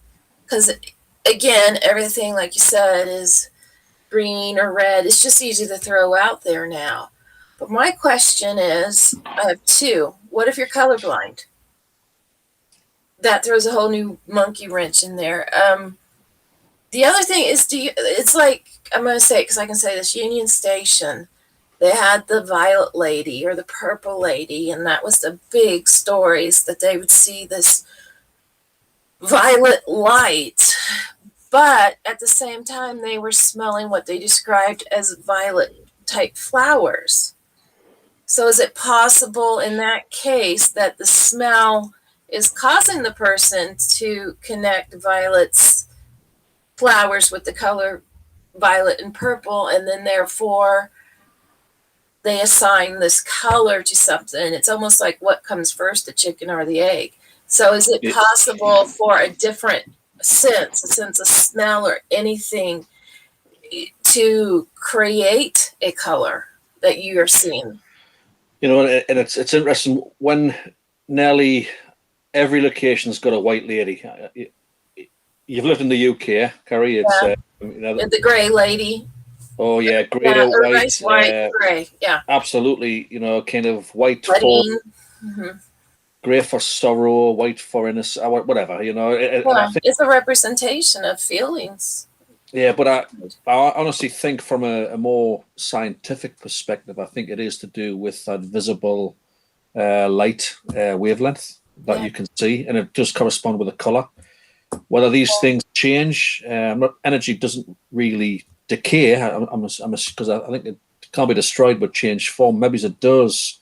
because again, everything like you said is green or red. It's just easy to throw out there now. But my question is, I have two. What if you're colorblind? That throws a whole new monkey wrench in there. The other thing is, it's like, I'm going to say it because I can say this, Union Station, they had the violet lady or the purple lady, and that was the big stories that they would see this violet light. But at the same time, they were smelling what they described as violet type flowers. So is it possible in that case that the smell is causing the person to connect violets, flowers with the color violet and purple, and then therefore they assign this color to something? It's almost like what comes first, the chicken or the egg. So is it possible for a different sense, a sense of smell or anything, to create a color that you are seeing? You know, and it's interesting when nearly every location's got a white lady. You've lived in the UK, Carrie. It's Yeah. you know, The gray lady. oh yeah, grey Yeah, or or white, nice white, gray. Yeah. absolutely. You know, kind of white for Wedding. Hmm. grey for sorrow, white for innocence, whatever. You know, and I Yeah, think it's a representation of feelings. yeah, but I honestly think from a more scientific perspective, I think it is to do with that visible light wavelength that Yeah. you can see, and it does correspond with the color. Whether these things change, energy doesn't really decay. Because I think it can't be destroyed but change form. Maybe it does.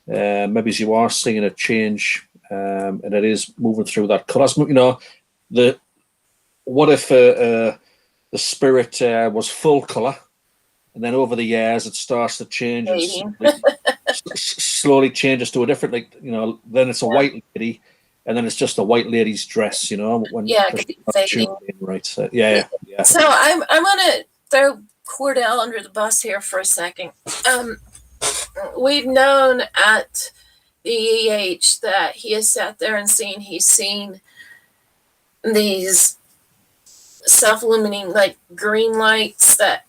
Maybe you are seeing a change, and it is moving through that color. You know, what if the spirit was full color, and then over the years it starts to change and slowly changes to a different, like, you know, then it's a white lady, and then it's just a white lady's dress, you know, when it could be fading. right. So, yeah. So I'm gonna throw Cordell under the bus here for a second. We've known at the EH that he has sat there and he's seen these self-illuminating like green lights that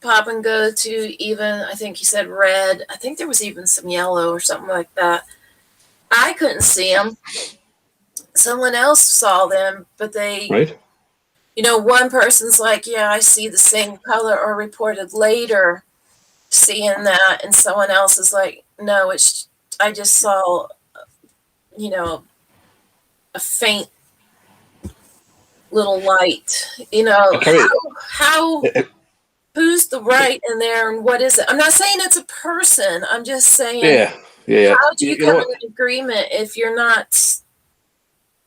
pop and go to, even I think he said red. I think there was even some yellow or something like that. I couldn't see them. Someone else saw them, but they, right. you know, one person's like, yeah, I see the same color, or reported later seeing that, and someone else is like, no, I just saw, you know, a faint little light. You know, how who's the right in there, and what is it? I'm not saying it's a person. I'm just saying, how do you come to an agreement if you're not,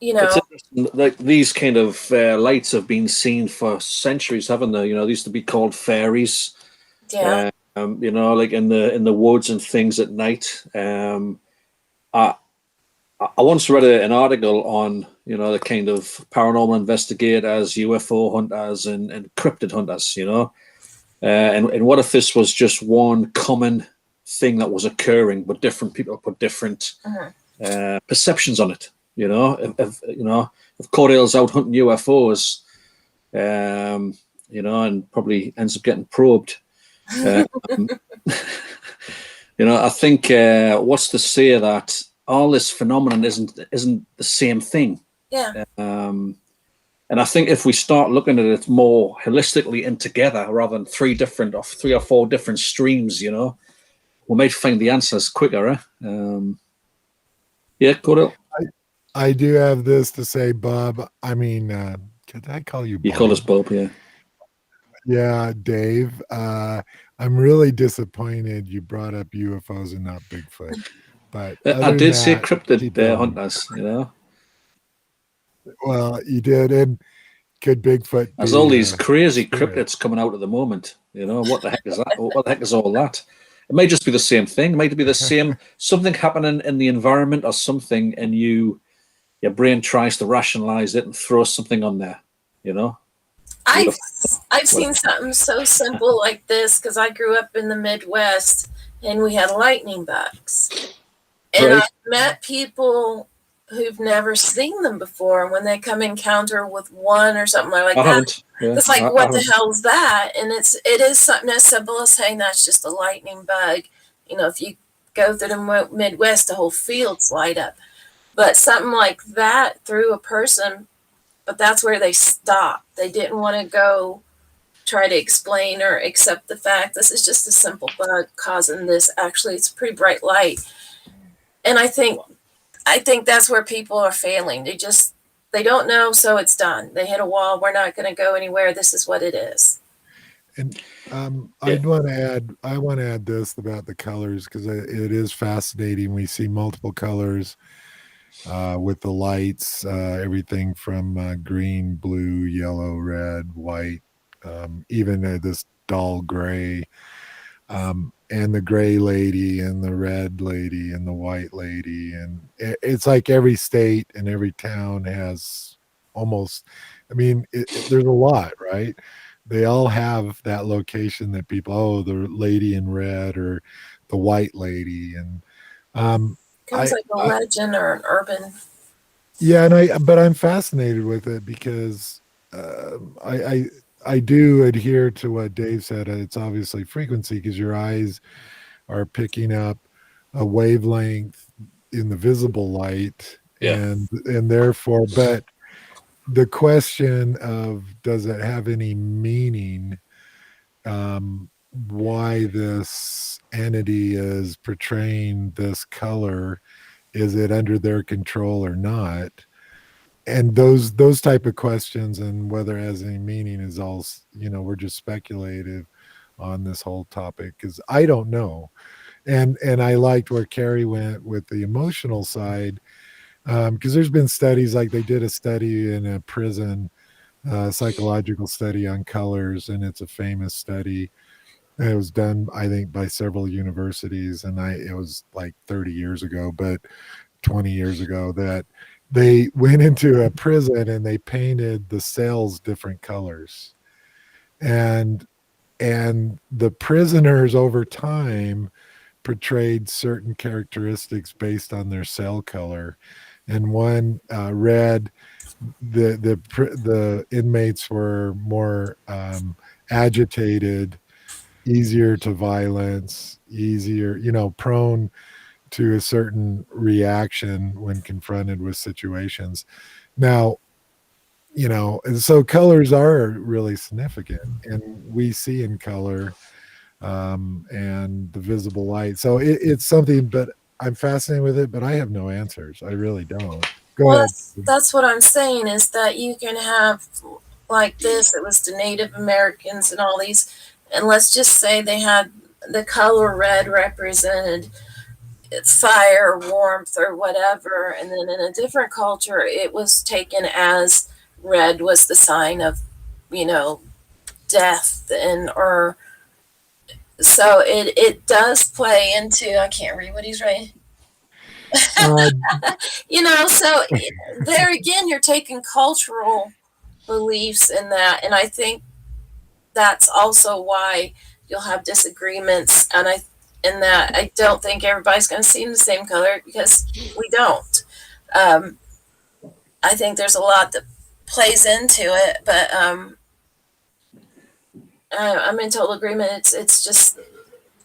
you know? Like these kind of lights have been seen for centuries, haven't they? You know, they used to be called fairies. Yeah. You know, like in the woods and things at night. I once read an article on, you know, the kind of paranormal investigators, UFO hunters, and cryptid hunters, you know. And what if this was just one common thing that was occurring, but different people put different perceptions on it, you know? If Cordell's out hunting UFOs, you know, and probably ends up getting probed. You know, I think what's to say that all this phenomenon isn't the same thing. Yeah. And I think if we start looking at it more holistically and together, rather than three or four different streams, you know, we might find the answers quicker. Yeah, Cordell? I do have this to say, Bob. I mean, could I call you You call us Bob? Bob, yeah. Yeah, Dave. I'm really disappointed you brought up UFOs and not Bigfoot. But I other than did say that, cryptid keep going. hunters, you know. Well, you did. And could Bigfoot There's all be these a crazy spirit? cryptids coming out at the moment. You know, what the heck is that? What the heck is all that? It might just be the same thing. It might be the same something happening in the environment or something, and your brain tries to rationalize it and throw something on there. You know, I've UFO, I've seen whatever. something so simple like this because I grew up in the Midwest and we had lightning bugs. And Right? I've met people who've never seen them before. And when they come encounter with one or something like I that, haven't. Yeah, it's like, I what the haven't. hell's that? And it is something as simple as saying that's just a lightning bug. You know, if you go through the Midwest, the whole fields light up. But something like that through a person, but that's where they stopped. They didn't want to go try to explain or accept the fact this is just a simple bug causing this. Actually, it's a pretty bright light. And I think that's where people are failing. They don't know, so it's done. They hit a wall. We're not going to go anywhere. This is what it is. And Yeah, I want to add this about the colors because it is fascinating. We see multiple colors with the lights, everything from green, blue, yellow, red, white, even this dull gray, and the gray lady, and the red lady, and the white lady. And it's like every state and every town has almost, I mean, there's a lot, right? They all have that location that people, oh, the lady in red or the white lady. And um, Becomes I, like a I legend or an urban. yeah, but I'm fascinated with it because I do adhere to what Dave said. It's obviously frequency because your eyes are picking up a wavelength in the visible light, yeah. and therefore, but the question of does it have any meaning? Why this entity is portraying this color? Is it under their control or not? And those type of questions and whether it has any meaning is all, we're just speculative on this whole topic because I don't know. And I liked where Carrie went with the emotional side because there's been studies, like they did a study in a prison, psychological study on colors, and it's a famous study. It was done, I think, by several universities, and it was like 30 years ago, but 20 years ago, that they went into a prison and they painted the cells different colors. And the prisoners over time portrayed certain characteristics based on their cell color. And one red, the inmates were more agitated, easier to violence, easier, prone to a certain reaction when confronted with situations. Now, and so colors are really significant, and we see in color and the visible light. So it's something, but I'm fascinated with it, but I have no answers. I really don't. Go Well, ahead. that's what I'm saying is that you can have like this. It was the Native Americans and all these, and let's just say they had the color red represented fire, warmth, or whatever, and then in a different culture, it was taken as red was the sign of, you know, death and or so it does play into. I can't read what he's writing. Uh, So there again, you're taking cultural beliefs in that, and I think that's also why you'll have disagreements. And in that, I don't think everybody's going to see the same color because we don't. Um, I think there's a lot that plays into it, but I'm in total agreement. It's just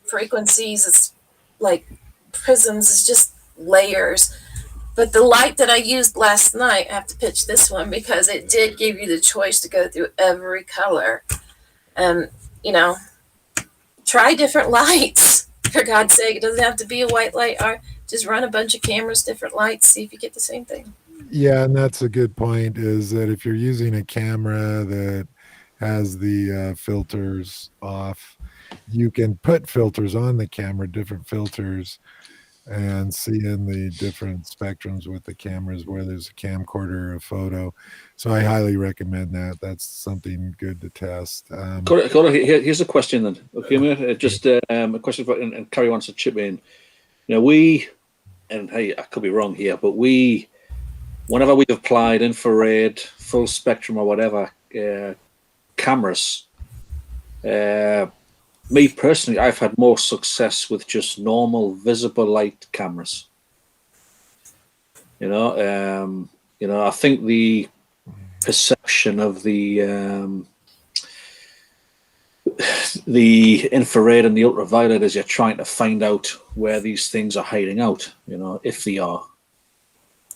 frequencies. It's like prisms. It's just layers. But the light that I used last night, I have to pitch this one because it did give you the choice to go through every color. And, you know, try different lights. For God's sake, it doesn't have to be a white light. Or just run a bunch of cameras, different lights, see if you get the same thing. Yeah, and that's a good point. Is that if you're using a camera that has the filters off, you can put filters on the camera, different filters, and see in the different spectrums with the cameras where there's a camcorder or a photo. So I highly recommend that. That's something good to test. Here's a question then. Okay, mate. Just a question for, and Carrie wants to chip in. We, and hey, I could be wrong here, but whenever we've applied infrared, full spectrum, or whatever cameras, me personally, I've had more success with just normal visible light cameras. I think the perception of the infrared and the ultraviolet as you're trying to find out where these things are hiding out, if they are.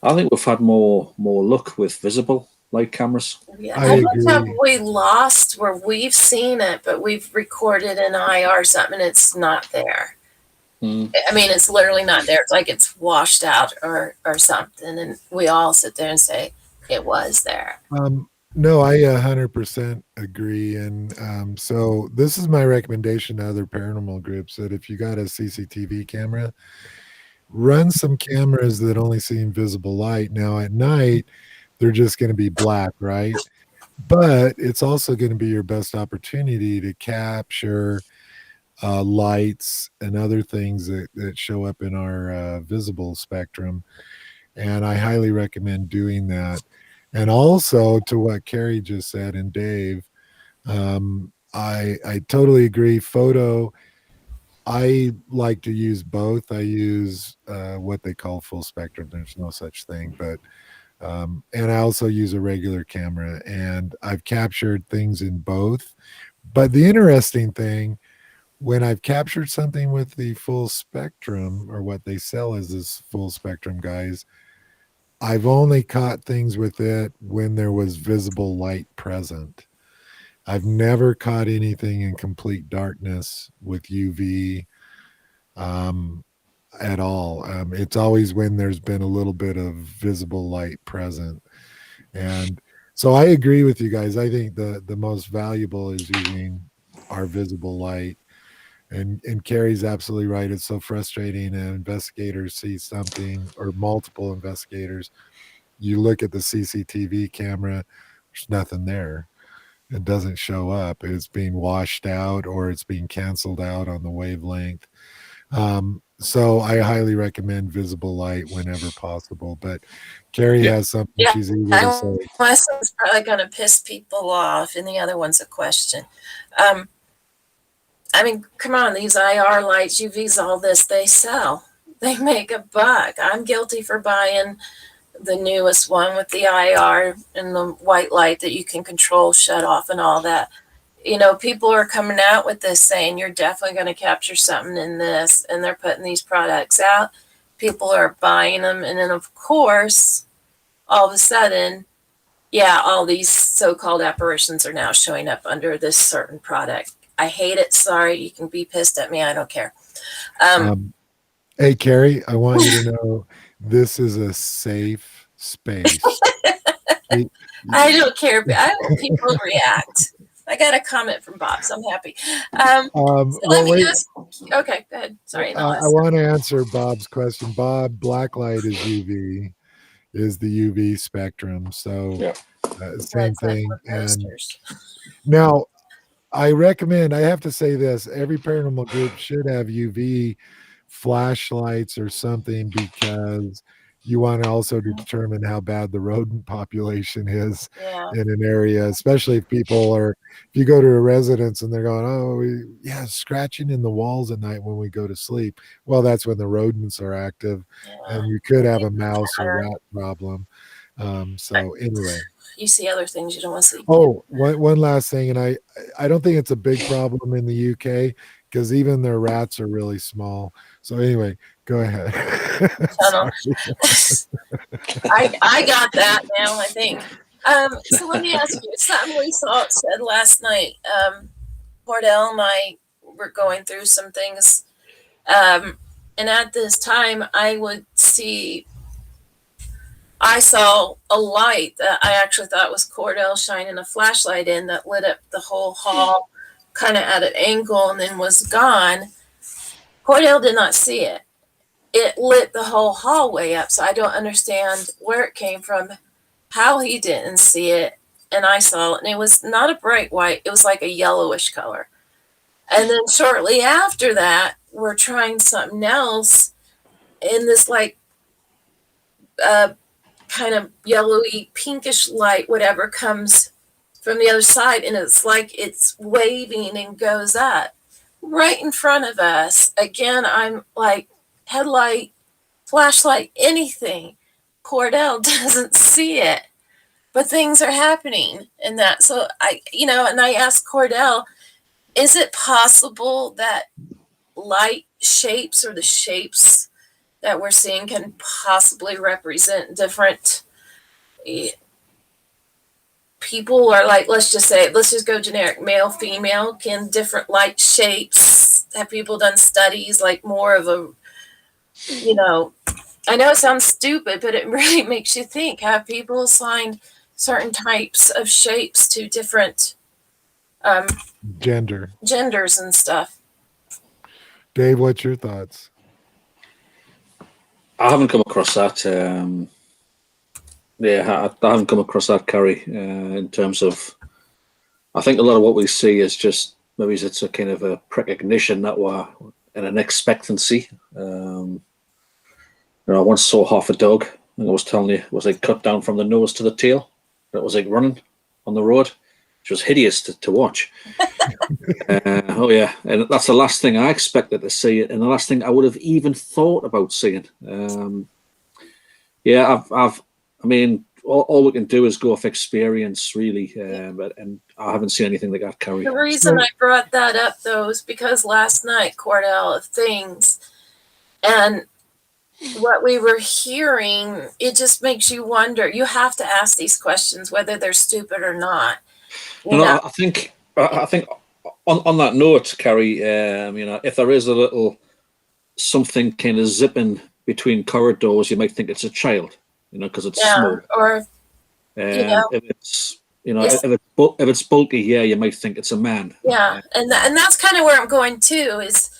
I think we've had more luck with visible light cameras. Yeah, how much have we lost where we've seen it, but we've recorded an IR something and it's not there? I mean, it's literally not there. It's like it's washed out or something, and we all sit there and say it was there. No, I 100% agree. And so this is my recommendation to other paranormal groups that if you got a CCTV camera, run some cameras that only see invisible light. Now at night, they're just going to be black, right? But it's also going to be your best opportunity to capture lights and other things that show up in our visible spectrum. And I highly recommend doing that. And also to what Carrie just said and Dave, I totally agree. Photo, I like to use both. I use what they call full spectrum. There's no such thing, but and I also use a regular camera, and I've captured things in both. But the interesting thing, when I've captured something with the full spectrum, or what they sell as this full spectrum, guys, I've only caught things with it when there was visible light present. I've never caught anything in complete darkness with UV at all. It's always when there's been a little bit of visible light present. And so I agree with you guys. I think the most valuable is using our visible light. And Carrie's absolutely right. It's so frustrating. An investigator sees something, or multiple investigators. You look at the CCTV camera, there's nothing there. It doesn't show up. It's being washed out, or it's being canceled out on the wavelength. So I highly recommend visible light whenever possible. But Carrie has something she's eager to say. My son's probably going to piss people off, and the other one's a question. I mean, come on, these IR lights, UVs, all this, they sell. They make a buck. I'm guilty for buying the newest one with the IR and the white light that you can control, shut off, and all that. People are coming out with this saying you're definitely going to capture something in this, and they're putting these products out. People are buying them, and then of course, all of a sudden, all these so-called apparitions are now showing up under this certain product. I hate it. Sorry, you can be pissed at me. I don't care. Hey, Carrie, I want you to know this is a safe space. I don't care. I hope people react. I got a comment from Bob, so I'm happy. Okay, go ahead. Sorry. I want to answer Bob's question. Bob, blacklight is UV, is the UV spectrum. So same thing. And now I recommend, I have to say this, every paranormal group should have UV flashlights or something, because you want to also determine how bad the rodent population is in an area, especially if if you go to a residence and they're going, scratching in the walls at night when we go to sleep. Well, that's when the rodents are active, and you could have a mouse or rat problem. So anyway, you see other things you don't want to see. Oh, one last thing, and I don't think it's a big problem in the UK, because even their rats are really small. So anyway, go ahead. I got that now, I think. So let me ask you something we said last night. Cordell and I were going through some things, and at this time I would see I saw a light that I actually thought was Cordell shining a flashlight in that lit up the whole hall kind of at an angle and then was gone. Cordell did not see it. It lit the whole hallway up, so I don't understand where it came from, how he didn't see it, and I saw it, and it was not a bright white, it was like a yellowish color. And then shortly after that, we're trying something else, and this like kind of yellowy, pinkish light, whatever, comes from the other side, and it's like it's waving and goes up right in front of us. Again, I'm like, headlight, flashlight, anything. Cordell doesn't see it, but things are happening in that. So and I asked Cordell, is it possible that light shapes or the shapes that we're seeing can possibly represent different people, or like, let's just go generic, male, female? Can different light shapes, have people done studies like more of a, I know it sounds stupid, but it really makes you think. Have people assigned certain types of shapes to different genders and stuff? Dave, what's your thoughts? I haven't come across that. I haven't come across that, Carrie, in terms of, I think a lot of what we see is just, maybe it's a kind of a precognition that we're in an expectancy. I once saw half a dog, and I was telling you, it was like cut down from the nose to the tail. It was like running on the road, which was hideous to watch. Oh yeah, and that's the last thing I expected to see, and the last thing I would have even thought about seeing. All we can do is go off experience, really, and I haven't seen anything like that, Carrie. The reason I brought that up, though, is because last night, Cordell, of things, and what we were hearing, it just makes you wonder. You have to ask these questions, whether they're stupid or not. I think on that note, Carrie, if there is a little something kind of zipping between corridors, you might think it's a child, because it's small. Or if it's bulky, you might think it's a man. Yeah, and that's kind of where I'm going too. Is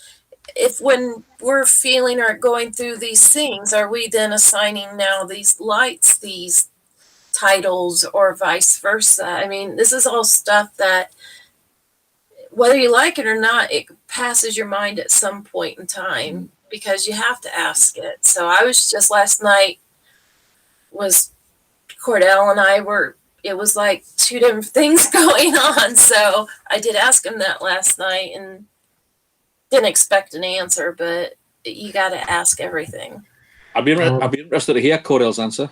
if when we're feeling or going through these things, are we then assigning now these lights, these titles, or vice versa? I mean, this is all stuff that, whether you like it or not, it passes your mind at some point in time, because you have to ask it. So I was just, last night was Cordell and I were, it was like two different things going on. So I did ask him that last night and didn't expect an answer, but you got to ask everything. I'd be interested to hear Cordell's answer.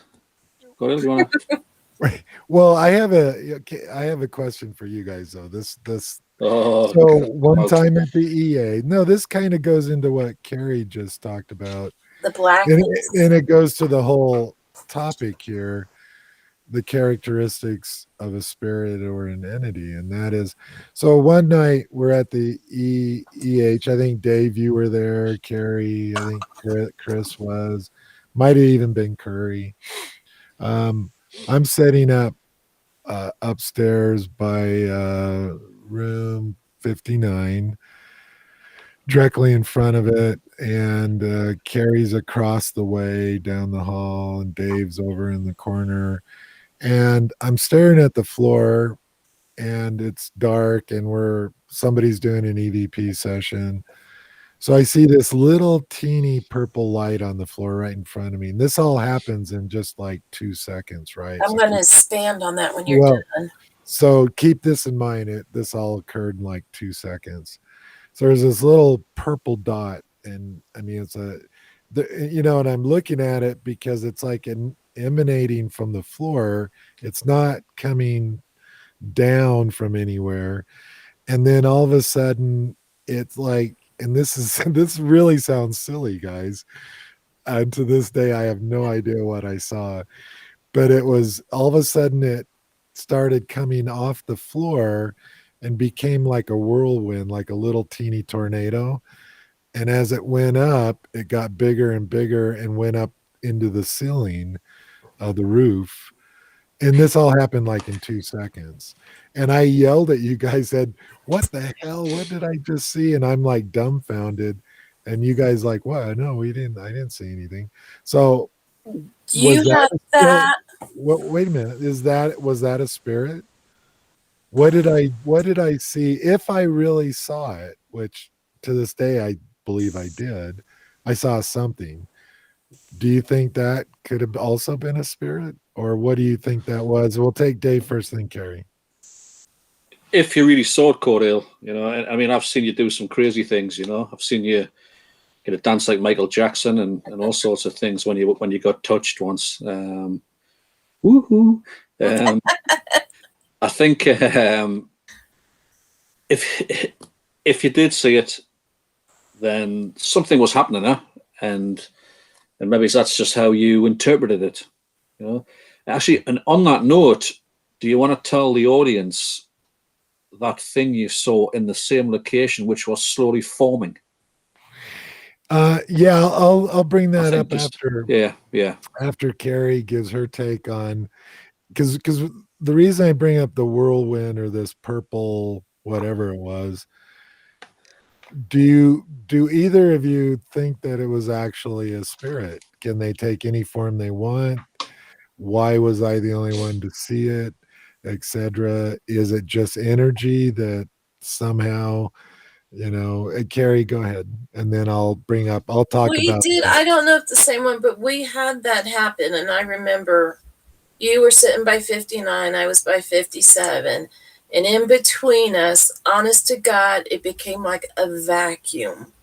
Cordell, do you want to? Well, I have a question for you guys, though. One time at the EA, this kind of goes into what Carrie just talked about. The black, and it goes to the whole topic here, the characteristics of a spirit or an entity. And that is, so one night we're at the EH, I think Dave, you were there, Carrie, I think Chris was, might have even been Curry. I'm setting up upstairs by room 59, directly in front of it, and Carrie's across the way down the hall, and Dave's over in the corner. And I'm staring at the floor, and it's dark, and somebody's doing an EVP session. So I see this little teeny purple light on the floor right in front of me. And this all happens in just like 2 seconds, right? I'm going to expand on that when you're done. So keep this in mind. This all occurred in like 2 seconds. So there's this little purple dot. And I mean, and I'm looking at it because it's like emanating from the floor. It's not coming down from anywhere. And then all of a sudden it's like, and this really sounds silly, guys, and to this day I have no idea what I saw, but it was, all of a sudden it started coming off the floor and became like a whirlwind, like a little teeny tornado. And as it went up, it got bigger and bigger and went up into the ceiling. of the roof. And this all happened like in 2 seconds. And I yelled at you guys, said, "What the hell? What did I just see?" And I'm like dumbfounded. And you guys like, "What? No, I didn't see anything." So Do was you that have a spirit? that? Wait a minute. Was that a spirit? What did I see? If I really saw it, which to this day I believe I did, I saw something. Do you think that could have also been a spirit? Or what do you think that was? We'll take Dave first, then Carrie. If you really saw it, Cordell, you know, I mean, I've seen you do some crazy things. You know, I've seen you get a dance like Michael Jackson and all sorts of things when you got touched once. Woohoo! Um, I think if you did see it, then something was happening, huh? And maybe that's just how you interpreted it. You know, actually, and on that note, do you want to tell the audience that thing you saw in the same location, which was slowly forming? Yeah, I'll bring I that think up just after after Carrie gives her take on, because the reason I bring up the whirlwind or this purple whatever it was, do either of you think that it was actually a spirit? Can they take any form they want? Why was I the only one to see it, etc.? Is it just energy that somehow, Carrie, go ahead, and then I'll talk We about did. that. I don't know if the same one, but we had that happen. And I remember you were sitting by 59, I was by 57. And in between us, honest to God, it became like a vacuum.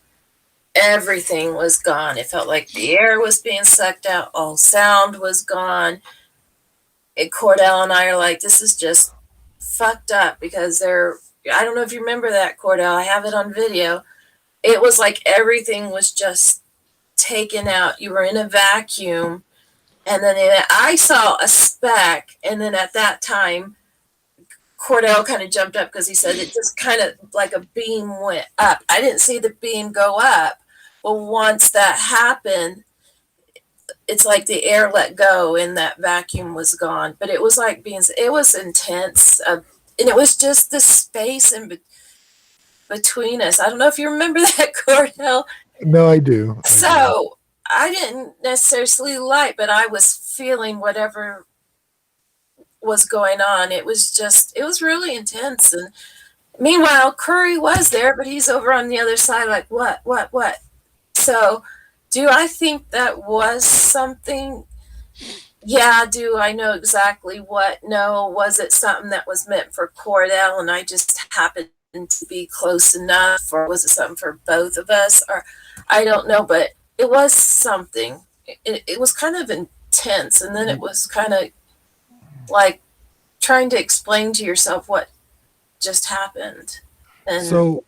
Everything was gone. It felt like the air was being sucked out, all sound was gone. And Cordell and I are like, this is just fucked up because I don't know if you remember that, Cordell. I have it on video. It was like everything was just taken out. You were in a vacuum. And then I saw a speck. And then at that time, Cordell kind of jumped up because he said it just kind of like a beam went up. I didn't see the beam go up. Well, once that happened, it's like the air let go and that vacuum was gone. But it was like it was intense. And it was just the space between us. I don't know if you remember that, Cordell. No, I do. So I didn't necessarily see light, but I was feeling whatever was going on. It was really intense. And meanwhile, Curry was there, but he's over on the other side, like, what? So, do I think that was something? Yeah, do I know exactly what? No. Was it something that was meant for Cordell and I just happened to be close enough? Or was it something for both of us? Or I don't know, but it was something. It was kind of intense. And then it was kind of like trying to explain to yourself what just happened. And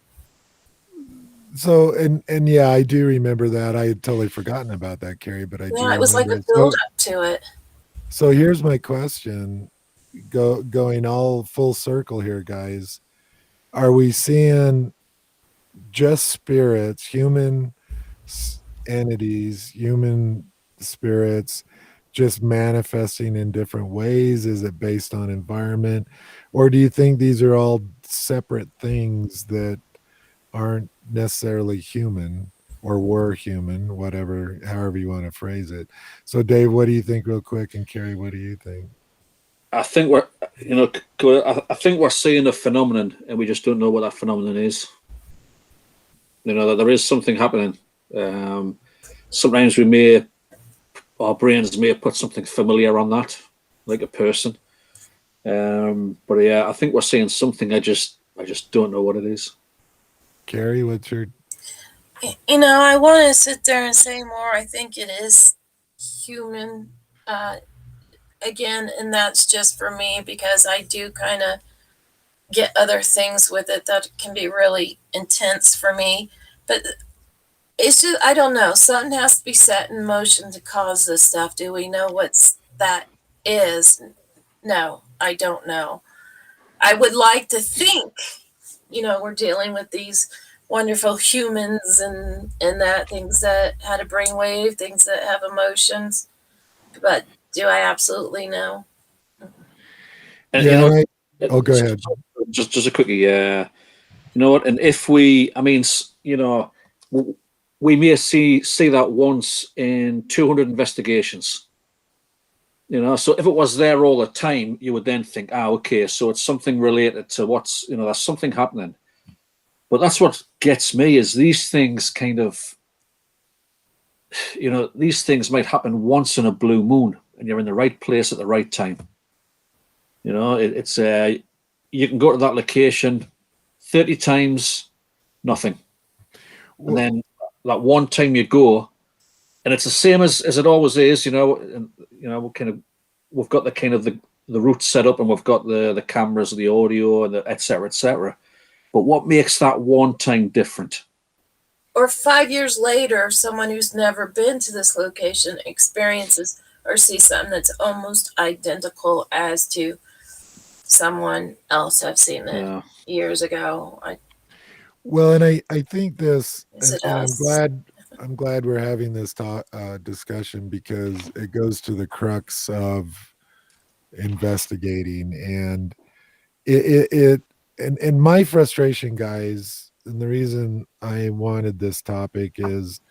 and yeah, I do remember that. I had totally forgotten about that, Carrie, but I do yeah, it was like remember a it. build up to it. So here's my question, going all full circle here, guys. Are we seeing just spirits, human entities, human spirits, just manifesting in different ways? Is it based on environment? Or do you think these are all separate things that aren't necessarily human or were human, however you want to phrase it? So Dave, what do you think real quick? And Carrie, what do you think? I think I think we're seeing a phenomenon, and we just don't know what that phenomenon is. You know, that there is something happening. Sometimes our brains may put something familiar on that, like a person. But yeah, I think we're seeing something. I just don't know what it is. Carrie, what's your? I want to sit there and say more. I think it is human, again, and that's just for me because I do kind of get other things with it that can be really intense for me. But it's just, I don't know. Something has to be set in motion to cause this stuff. Do we know that is? No, I don't know. I would like to think, we're dealing with these wonderful humans and that things that had a brainwave, things that have emotions. But Do I absolutely know? And Yeah, you know, oh, go ahead. just a quickie. You know what? And if we, I mean, you know, we may see that once in 200 investigations. You know, so if it was there all the time, you would then think, okay, so it's something related to what's, you know, there's something happening. But that's what gets me is these things kind of, you know, these things might happen once in a blue moon, and you're in the right place at the right time. You know, it's you can go to that location 30 times, nothing, and then that one time you go, and it's the same as it always is. You know, and you know, we've got the kind of the route set up, and we've got the cameras, the audio, and the et cetera, et cetera. But what makes that one time different? Or 5 years later, someone who's never been to this location experiences or sees something that's almost identical as to someone else have seen it years ago. Well, and I think this, Is it and us? I'm glad we're having this discussion because it goes to the crux of investigating, and and my frustration, guys, and the reason I wanted this topic is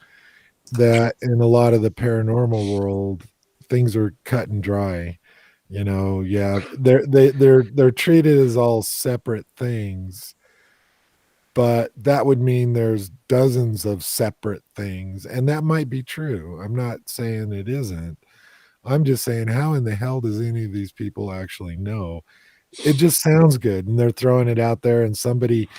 that in a lot of the paranormal world, things are cut and dry. You know, yeah, they're treated as all separate things, but that would mean there's dozens of separate things, and that might be true. I'm not saying it isn't. I'm just saying, how in the hell does any of these people actually know? It just sounds good, and they're throwing it out there, and somebody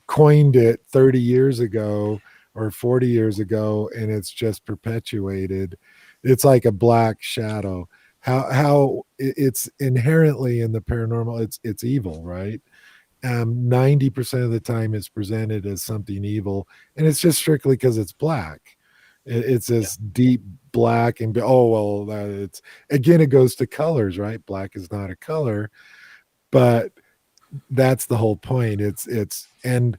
coined it 30 years ago or 40 years ago, and it's just perpetuated. It's like a black shadow. How it's inherently in the paranormal, it's evil, right? 90% of the time it's presented as something evil, and it's just strictly because it's black. It's this deep black, and oh well, it's again, it goes to colors, right? Black is not a color, but that's the whole point. It's and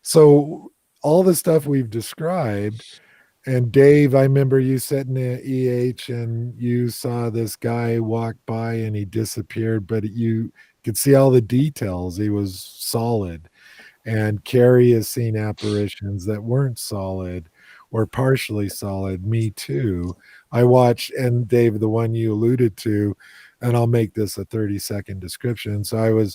so all the stuff we've described. And Dave, I remember you sitting at EH and you saw this guy walk by and he disappeared, but you could see all the details. He was solid. And Carrie has seen apparitions that weren't solid or partially solid. Me too. I watched, and Dave, the one you alluded to, and I'll make this a 30-second description. So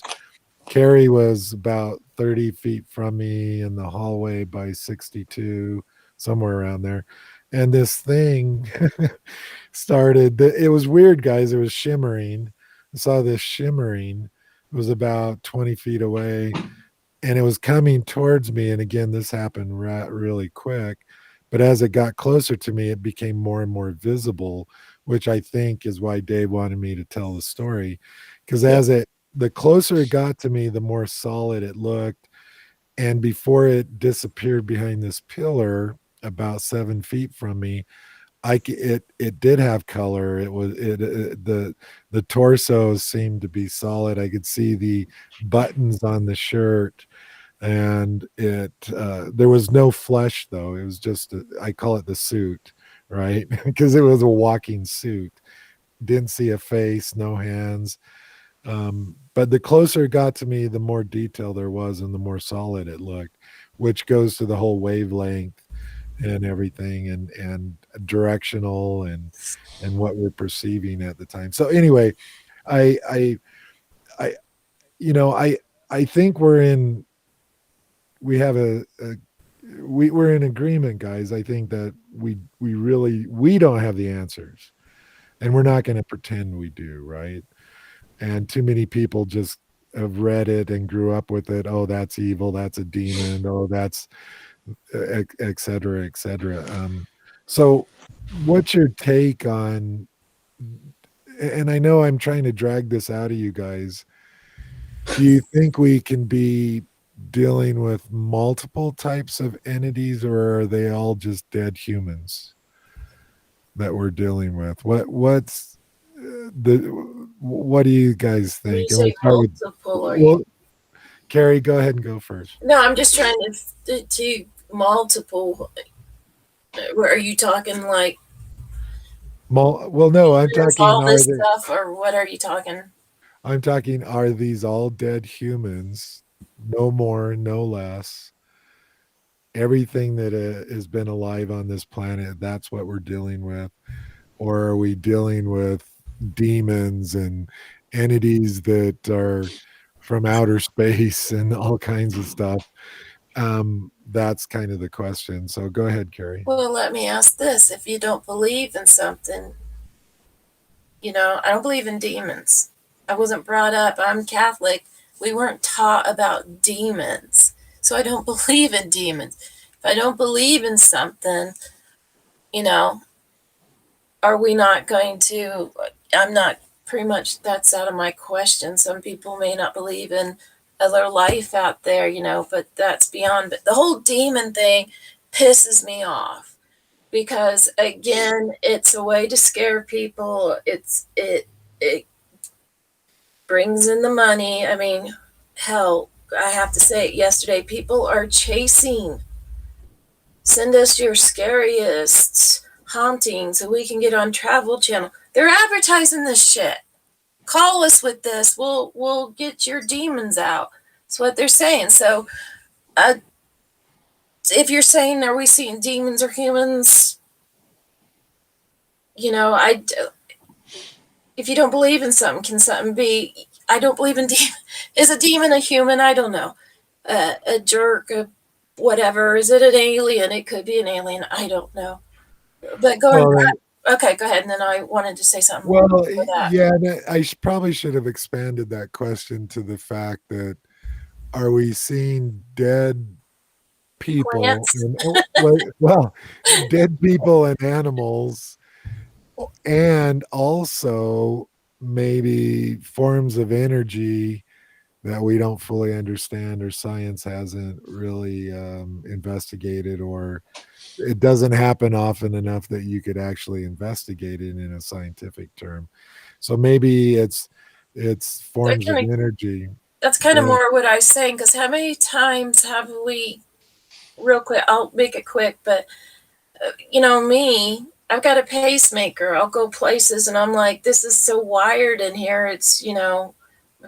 Carrie was about 30 feet from me in the hallway by 62, somewhere around there. And this thing started, it was weird, guys. It was shimmering. I saw this shimmering. It was about 20 feet away, and it was coming towards me. And again, this happened really quick. But as it got closer to me, it became more and more visible, which I think is why Dave wanted me to tell the story. Because the closer it got to me, the more solid it looked. And before it disappeared behind this pillar about 7 feet from me, it did have color. The torso seemed to be solid. I could see the buttons on the shirt, and there was no flesh though. It was just I call it the suit, right? Because it was a walking suit. Didn't see a face, no hands. But the closer it got to me, the more detail there was and the more solid it looked, which goes to the whole wavelength and everything, and directional, and what we're perceiving at the time. So anyway, I I think we're in agreement, guys. I think that we don't have the answers, and we're not going to pretend we do, right? And too many people just have read it and grew up with it. Oh, that's evil. That's a demon. Oh, that's et cetera, et cetera. So what's your take on, and I know I'm trying to drag this out of you guys. Do you think we can be dealing with multiple types of entities, or are they all just dead humans that we're dealing with? What do you guys think? You say multiple, Carrie, go ahead and go first. No, I'm just trying to multiple. Are you talking like Well, no, I'm There's talking. all this stuff, or what are you talking? I'm talking. Are these all dead humans? No more, no less. Everything that has been alive on this planet, that's what we're dealing with. Or are we dealing with demons and entities that are from outer space and all kinds of stuff? That's kind of the question. So go ahead, Carrie. Well, let me ask this. If you don't believe in something, I don't believe in demons. I wasn't brought up, I'm Catholic. We weren't taught about demons. So I don't believe in demons. If I don't believe in something, are we not going to, I'm not, pretty much that's out of my question. Some people may not believe in other life out there, but that's beyond. But the whole demon thing pisses me off because, again, it's a way to scare people. It brings in the money. I mean, hell, I have to say it, yesterday, people are chasing. Send us your scariest haunting so we can get on Travel Channel. They're advertising this shit. Call us with this. We'll get your demons out. That's what they're saying. So, if you're saying, are we seeing demons or humans? If you don't believe in something, can something be? I don't believe in demon. Is a demon a human? I don't know. A jerk, whatever. Is it an alien? It could be an alien. I don't know. But going back. Okay, go ahead. And then I wanted to say something. Well, yeah, I probably should have expanded that question to the fact that are we seeing dead people dead people and animals, and also maybe forms of energy that we don't fully understand or science hasn't really investigated, or it doesn't happen often enough that you could actually investigate it in a scientific term. So maybe it's forms of energy. That's kind of more what I was saying, because how many times have we, real quick, I'll make it quick, but me, I've got a pacemaker. I'll go places and I'm like, this is so wired in here. It's, my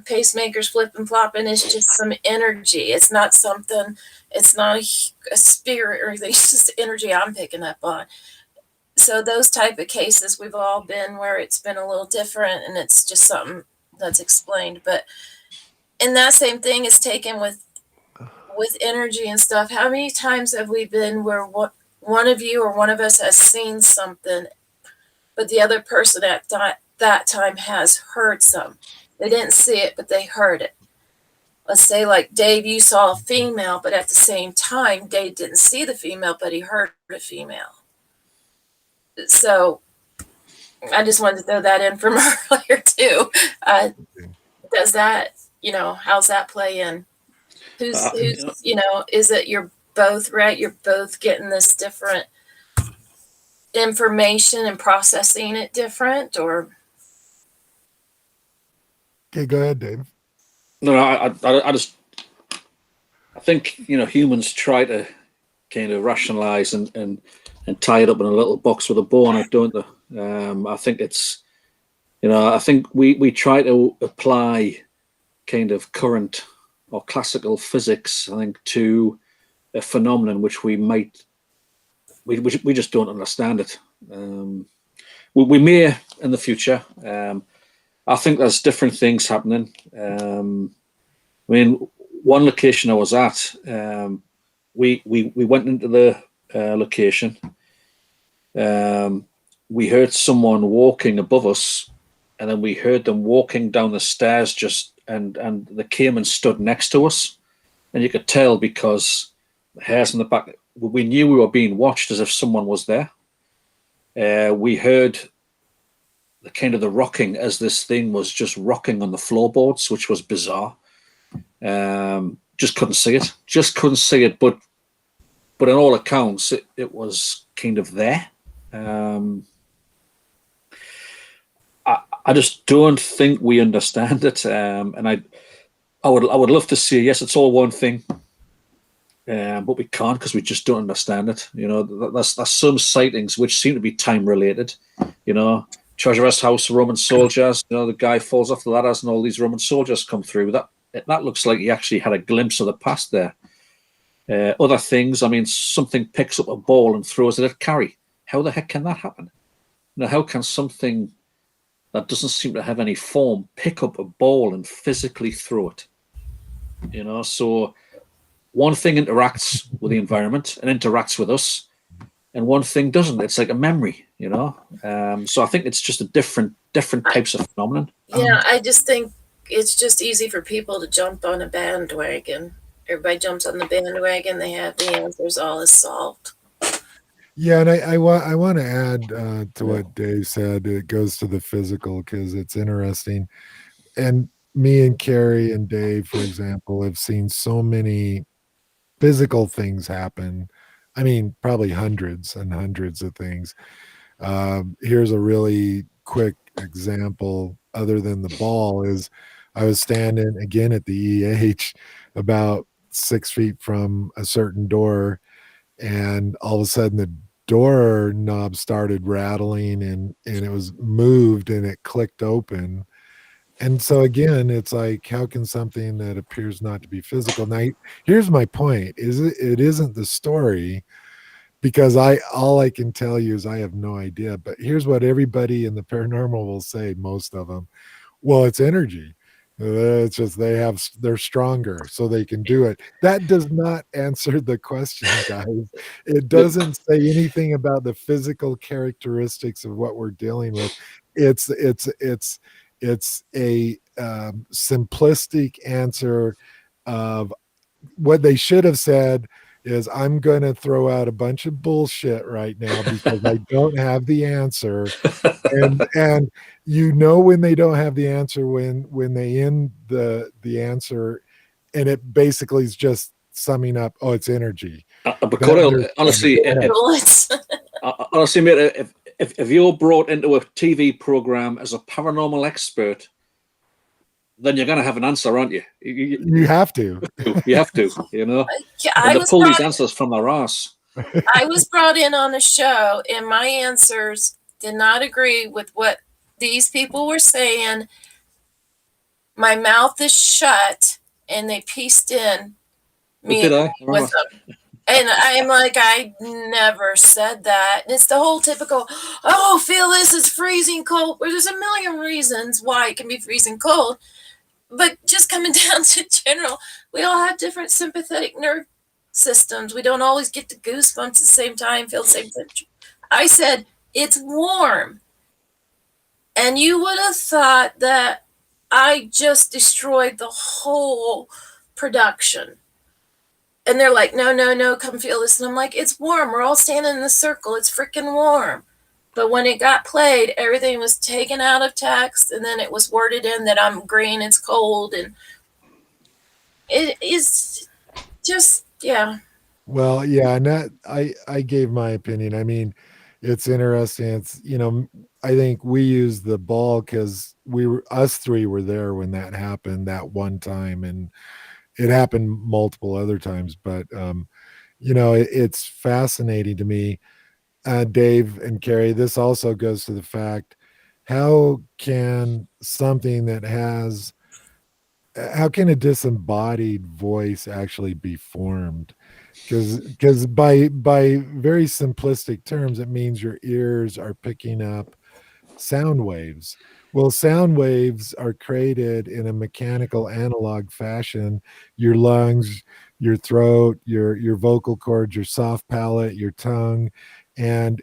pacemaker's flipping flopping. It's just some energy. It's not something, it's not a spirit or anything. It's just energy I'm picking up on. So those type of cases we've all been where it's been a little different and it's just something that's explained. But and that same thing is taken with energy and stuff. How many times have we been where one of you or one of us has seen something, but the other person at that time has heard something? They didn't see it, but they heard it. Let's say, like, Dave, you saw a female, but at the same time, Dave didn't see the female, but he heard a female. So I just wanted to throw that in from earlier, too. Does that, how's that play in? Who's is it you're both right? You're both getting this different information and processing it different, or? Okay, go ahead, Dave. No, I think humans try to kind of rationalize and tie it up in a little box with a bow on it, don't they? I think it's, I think we try to apply kind of current or classical physics, I think, to a phenomenon which we just don't understand it. We may in the future. I think there's different things happening. I mean, one location I was at, we went into the location. We heard someone walking above us, and then we heard them walking down the stairs and they came and stood next to us. And you could tell because the hairs on the back, we knew we were being watched as if someone was there. We heard the kind of the rocking as this thing was just rocking on the floorboards, which was bizarre. Just couldn't see it. But on all accounts, it was kind of there. I just don't think we understand it, and I would love to see. Yes, it's all one thing, but we can't because we just don't understand it. There's some sightings which seem to be time related, Treasure House, Roman soldiers. The guy falls off the ladders, and all these Roman soldiers come through. That looks like he actually had a glimpse of the past there. Other things, something picks up a ball and throws it at Carrie. How the heck can that happen? How can something that doesn't seem to have any form pick up a ball and physically throw it? So one thing interacts with the environment and interacts with us, and one thing doesn't. It's like a memory, So I think it's just a different types of phenomenon. Yeah, I just think it's just easy for people to jump on a bandwagon. Everybody jumps on the bandwagon. They have the answers. All is solved. Yeah, and I want to add to what Dave said. It goes to the physical because it's interesting. And me and Carrie and Dave, for example, have seen so many physical things happen. Probably hundreds and hundreds of things. Here's a really quick example other than the ball is I was standing again at the EH about 6 feet from a certain door, and all of a sudden the door knob started rattling and it was moved and it clicked open. And so again, it's like, how can something that appears not to be physical? Now, here's my point: it isn't the story, because all I can tell you is I have no idea. But here's what everybody in the paranormal will say, most of them: well, it's energy. It's just they're stronger, so they can do it. That does not answer the question, guys. It doesn't say anything about the physical characteristics of what we're dealing with. It's a simplistic answer of what they should have said is, I'm going to throw out a bunch of bullshit right now because I don't have the answer. And when they don't have the answer, when they end the answer, and it basically is just summing up, oh, it's energy. Honestly, mate, if you're brought into a TV program as a paranormal expert, then you're going to have an answer, aren't you? You have to. You have to, And they pull these answers from their ass. I was brought in on a show, and my answers did not agree with what these people were saying. My mouth is shut, and they pieced in me with them. And I'm like, I never said that. And it's the whole typical, oh, Phyllis, it's freezing cold. Well, there's a million reasons why it can be freezing cold. But just coming down to general, we all have different sympathetic nerve systems. We don't always get the goosebumps at the same time, feel the same temperature. I said, it's warm. And you would have thought that I just destroyed the whole production. And they're like, no, come feel this. And I'm like, it's warm. We're all standing in a circle. It's freaking warm. But when it got played, everything was taken out of text, and then it was worded in that I'm green, it's cold, and it is just, yeah. Well, yeah, and that I gave my opinion. It's interesting. It's, I think we used the ball because us three were there when that happened that one time, and it happened multiple other times. But it's fascinating to me. Dave and Carrie, this also goes to the fact, how can a disembodied voice actually be formed? Because by very simplistic terms, it means your ears are picking up sound waves. Well, sound waves are created in a mechanical analog fashion. Your lungs, your throat, your vocal cords, your soft palate, your tongue, and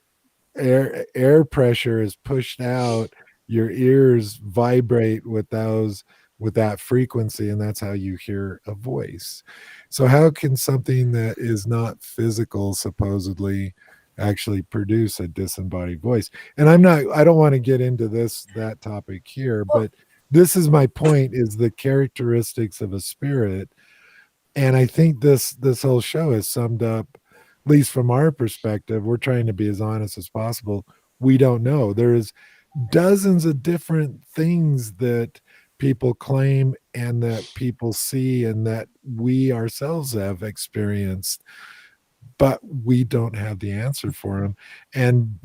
air pressure is pushed out. Your ears vibrate with that frequency, and that's how you hear a voice. So how can something that is not physical supposedly actually produce a disembodied voice? And I don't want to get into that topic here, but this is my point, is the characteristics of a spirit. And I think this whole show is summed up, at least from our perspective. We're trying to be as honest as possible. We don't know. There's dozens of different things that people claim and that people see and that we ourselves have experienced, but we don't have the answer for them. And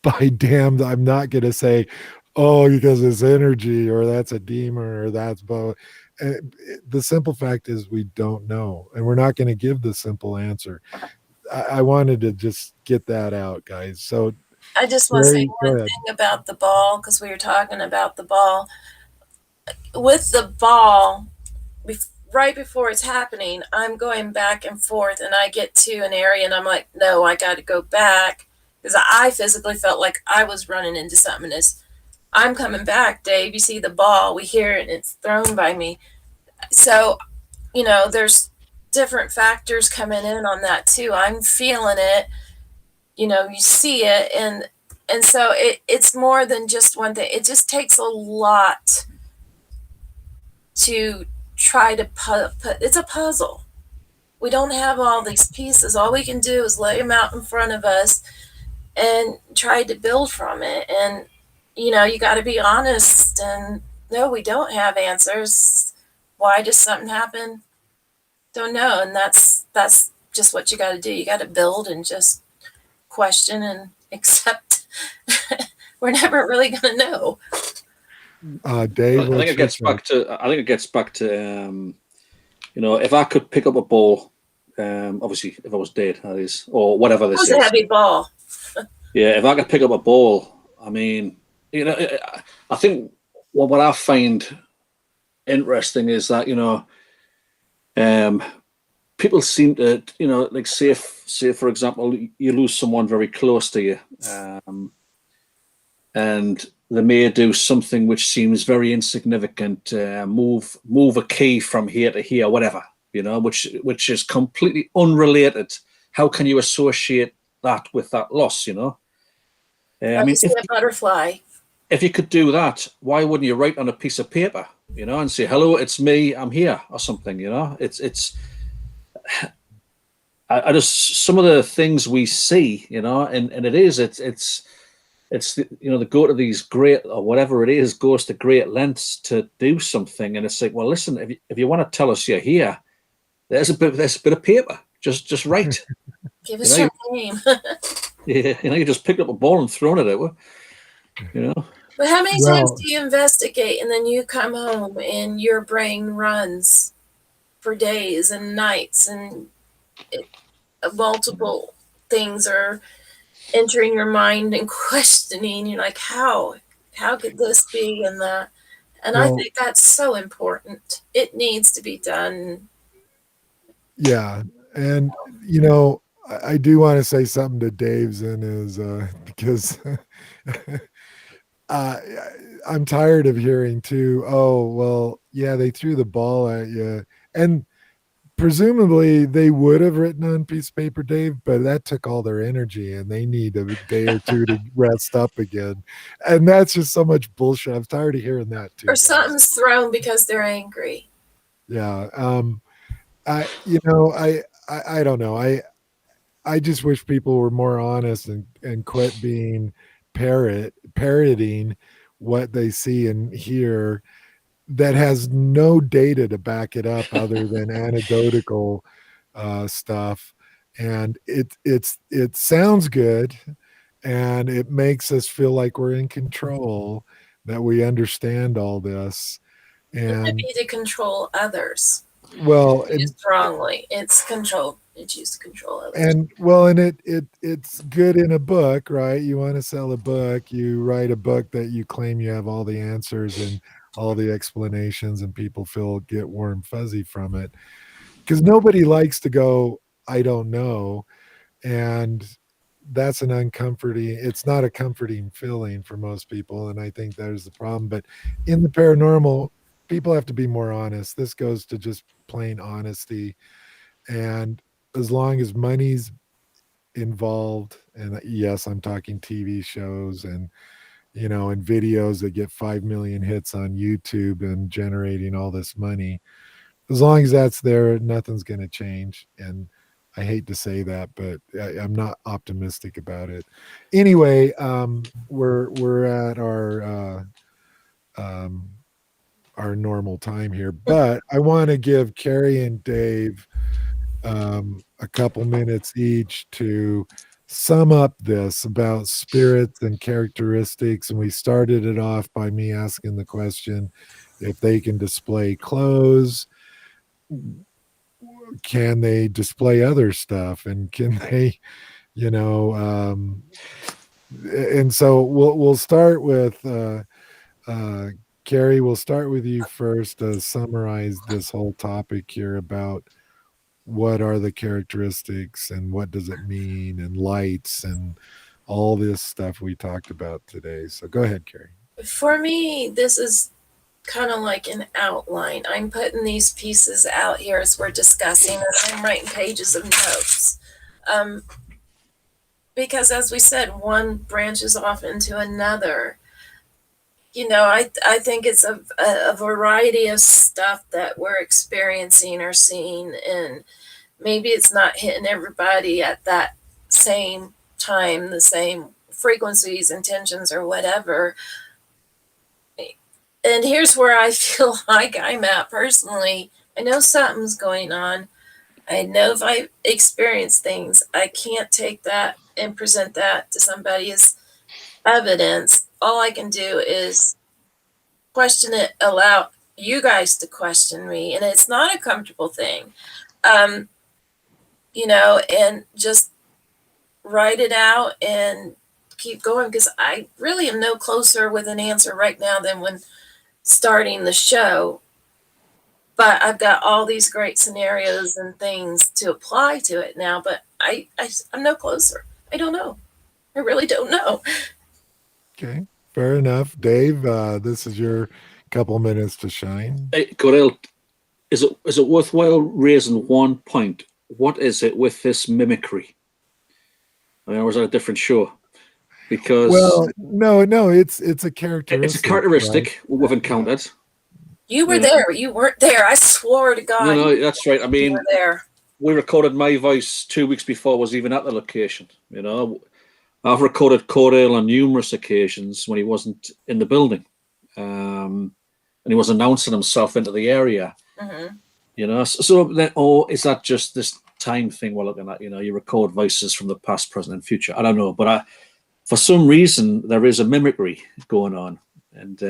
by damn, I'm not going to say, oh, because it's energy or that's a demon or that's both. The simple fact is we don't know, and we're not going to give the simple answer. I wanted to just get that out, guys. So, I just want to say Gary, go one ahead. thing about the ball, because we were talking about the ball. With the ball, right before it's happening, I'm going back and forth, and I get to an area, and I'm like, no, I got to go back, because I physically felt like I was running into something. As I'm coming back, Dave, you see the ball, we hear it, and it's thrown by me. So, there's different factors coming in on that too. I'm feeling it, you see it, and so it's more than just one thing. It just takes a lot to try to put it's a puzzle. We don't have all these pieces. All we can do is lay them out in front of us and try to build from it. And you got to be honest, and no, we don't have answers. Why does something happen? Don't know. And that's just what you got to do. You got to build and just question and accept. We're never really going to know. Dave, I think it gets back to if I could pick up a ball, obviously if I was dead, that is, or whatever this It was is. a heavy ball. Yeah, if I could pick up a ball, I mean, I think what I find interesting is that people seem to like say for example you lose someone very close to you, and they may do something which seems very insignificant, move a key from here to here, whatever, which is completely unrelated. How can you associate that with that loss? I mean, see a butterfly. if you could do that, why wouldn't you write on a piece of paper, and say, "Hello, it's me, I'm here," or something? It's. I just, some of the things we see, and it's they go to these great, or whatever it is, goes to great lengths to do something, and it's like, well, listen, if you want to tell us you're here, there's a bit of paper, just write. Give us your name. Yeah, you just picked up a ball and thrown it at her, But how many times do you investigate and then you come home and your brain runs for days and nights, and multiple things are entering your mind and questioning? You're like, how could this be, and that? And I think that's so important. It needs to be done. Yeah. And, I do want to say something to Dave's in is because I'm tired of hearing too, oh, well, yeah, they threw the ball at you. And presumably they would have written on a piece of paper, Dave, but that took all their energy and they need a day or two to rest up again. And that's just so much bullshit. I'm tired of hearing that too. Or something's thrown because they're angry. Yeah. I don't know. I just wish people were more honest and quit being parroting what they see and hear that has no data to back it up other than anecdotal stuff. And it sounds good, and it makes us feel like we're in control, that we understand all this. And And be to control others. well, Used wrongly. It's control. It's used to control others. And it's good in a book, right? You want to sell a book, you write a book that you claim you have all the answers and all the explanations, and people get warm fuzzy from it, because nobody likes to go, I don't know. And that's it's not a comforting feeling for most people, and I think there's the problem. But in the paranormal, people have to be more honest. This goes to just plain honesty. And as long as money's involved, and yes, I'm talking TV shows and and videos that get 5 million hits on YouTube and generating all this money, as long as that's there, nothing's going to change. And I hate to say that, but I'm not optimistic about it. Anyway, we're at our normal time here, but I want to give Carrie and Dave a couple minutes each to sum up this about spirits and characteristics. And we started it off by me asking the question if they can display clothes, can they display other stuff? And can they, you know, and so we'll start with Carrie, we'll start with you first to summarize this whole topic here about what are the characteristics and what does it mean and lights and all this stuff we talked about today. So go ahead, Carrie. For me, this is kind of like an outline. I'm putting these pieces out here as we're discussing, and I'm writing pages of notes. Because as we said, one branches off into another. You know, I think it's a variety of stuff that we're experiencing or seeing, and maybe it's not hitting everybody at that same time, the same frequencies, intentions, or whatever. And here's where I feel like I'm at personally. I know something's going on. I know if I experience things, I can't take that and present that to somebody as evidence. All I can do is question it, allow you guys to question me, and it's not a comfortable thing. You know, and just write it out and keep going, because I really am no closer with an answer right now than when starting the show. But I've got all these great scenarios and things to apply to it now, but I'm no closer. I don't know. I really don't know. Okay, fair enough. Dave, this is your couple minutes to shine. Hey, Corel, is it worthwhile raising one point? What is it with this mimicry? I mean, I was at a different show because no, it's a characteristic. it's a characteristic right? we've encountered. You were there. You weren't there. I swore to God. No, that's right. I You mean, were there. we recorded my voice 2 weeks before I was even at the location. You know, I've recorded Cordell on numerous occasions when he wasn't in the building, and he was announcing himself into the area. Mm-hmm. You know, so then, or is that just this time thing we're looking at? You know, you record voices from the past, present, and future. I don't know, but for some reason there is a mimicry going on, and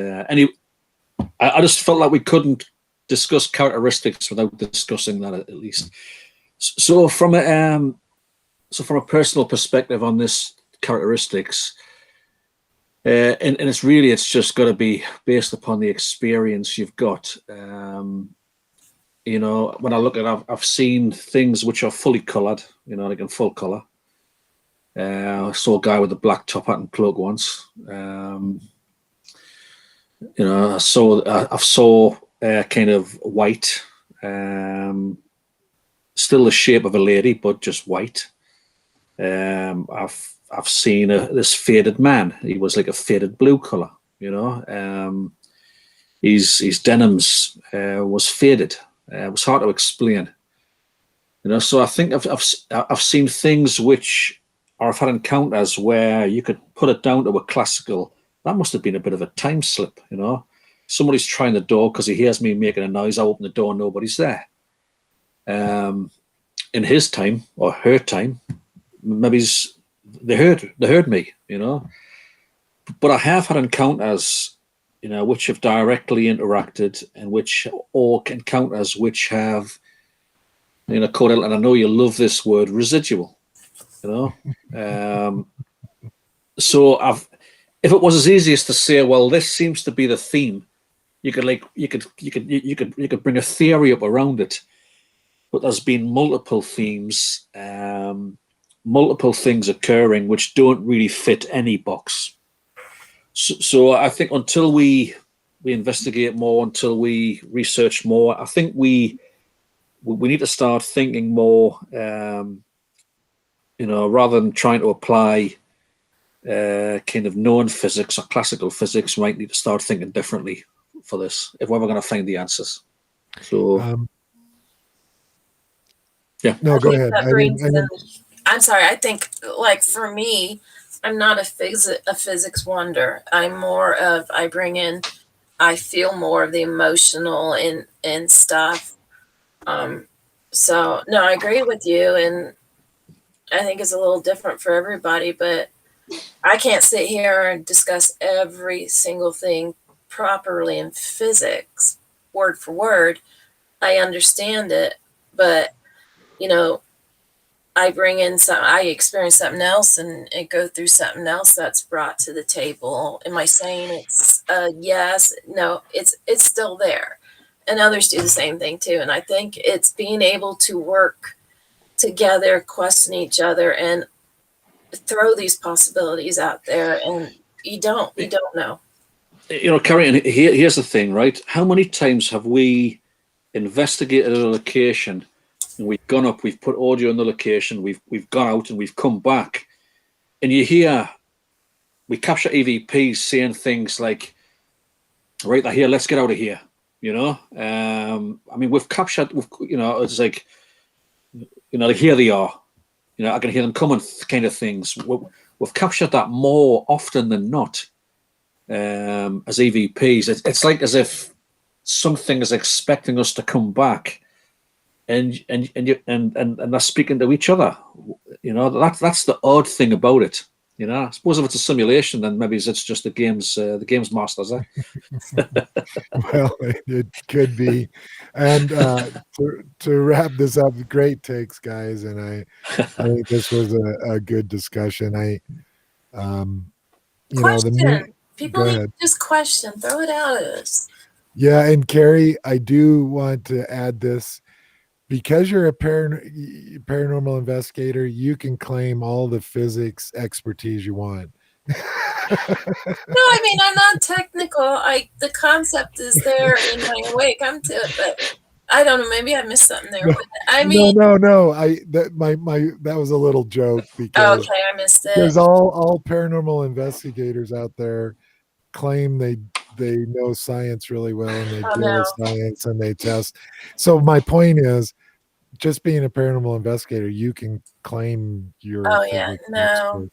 I just felt like we couldn't discuss characteristics without discussing that at least. So from a personal perspective on this characteristics, and it's just got to be based upon the experience you've got. You know, when I look at, I've seen things which are fully coloured. You know, like in full colour. I saw a guy with a black top hat and cloak once. You know, I saw kind of white, still the shape of a lady, but just white. I've seen this faded man. He was like a faded blue color. You know, his denims was faded. It was hard to explain. You know, so I think I've seen things which, or I've had encounters where you could put it down to a classical. That must have been a bit of a time slip, you know. Somebody's trying the door because he hears me making a noise. I open the door, nobody's there. In his time or her time, maybe they heard me, you know. But I have had encounters, you know, which have directly interacted and or encounters which have, you know, Cordell, and I know you love this word, residual, you know. So if it was as easy as to say, well, this seems to be the theme, you could bring a theory up around it. But there's been multiple themes, multiple things occurring which don't really fit any box. So I think until we investigate more, until we research more, I think we need to start thinking more. You know, rather than trying to apply kind of known physics or classical physics, we might need to start thinking differently for this if we're ever going to find the answers. So, yeah. No, go ahead. I'm sorry. I think, like, for me, I'm not a physics wonder. I'm more of, I feel more of the emotional and stuff. So no, I agree with you, and I think is a little different for everybody, but I can't sit here and discuss every single thing properly in physics, word for word. I understand it, but you know, I experience something else and go through something else that's brought to the table. Am I saying it's yes? No, it's still there. And others do the same thing too. And I think it's being able to work together, question each other, and throw these possibilities out there. And you don't know. Carrie, and here's the thing, right? How many times have we investigated a location and we've gone up, we've put audio on the location, we've gone out and we've come back, and you hear we capture EVPs saying things like, right, they're here, let's get out of here. I mean, we've captured, it's like, like here they are. I can hear them coming, kind of things. We've captured that more often than not as EVPs. It's like as if something is expecting us to come back, and they're speaking to each other. That's the odd thing about it. I suppose if it's a simulation, then maybe it's just the games masters. Well, it could be. And to wrap this up, great takes, guys. And I think this was a good discussion. Question. People go need ahead. to just question. Throw it out at us. Yeah, and Carrie, I do want to add this. Because you're a paranormal investigator, you can claim all the physics expertise you want. No, I mean, I'm not technical. The concept is there in my way. Come to it, but I don't know. Maybe I missed something there. No, but I mean, no. That was a little joke because okay, I missed it. there's all paranormal investigators out there claim they know science really well and they deal with science and they test. So my point is, just being a paranormal investigator, you can claim your. Oh yeah, no.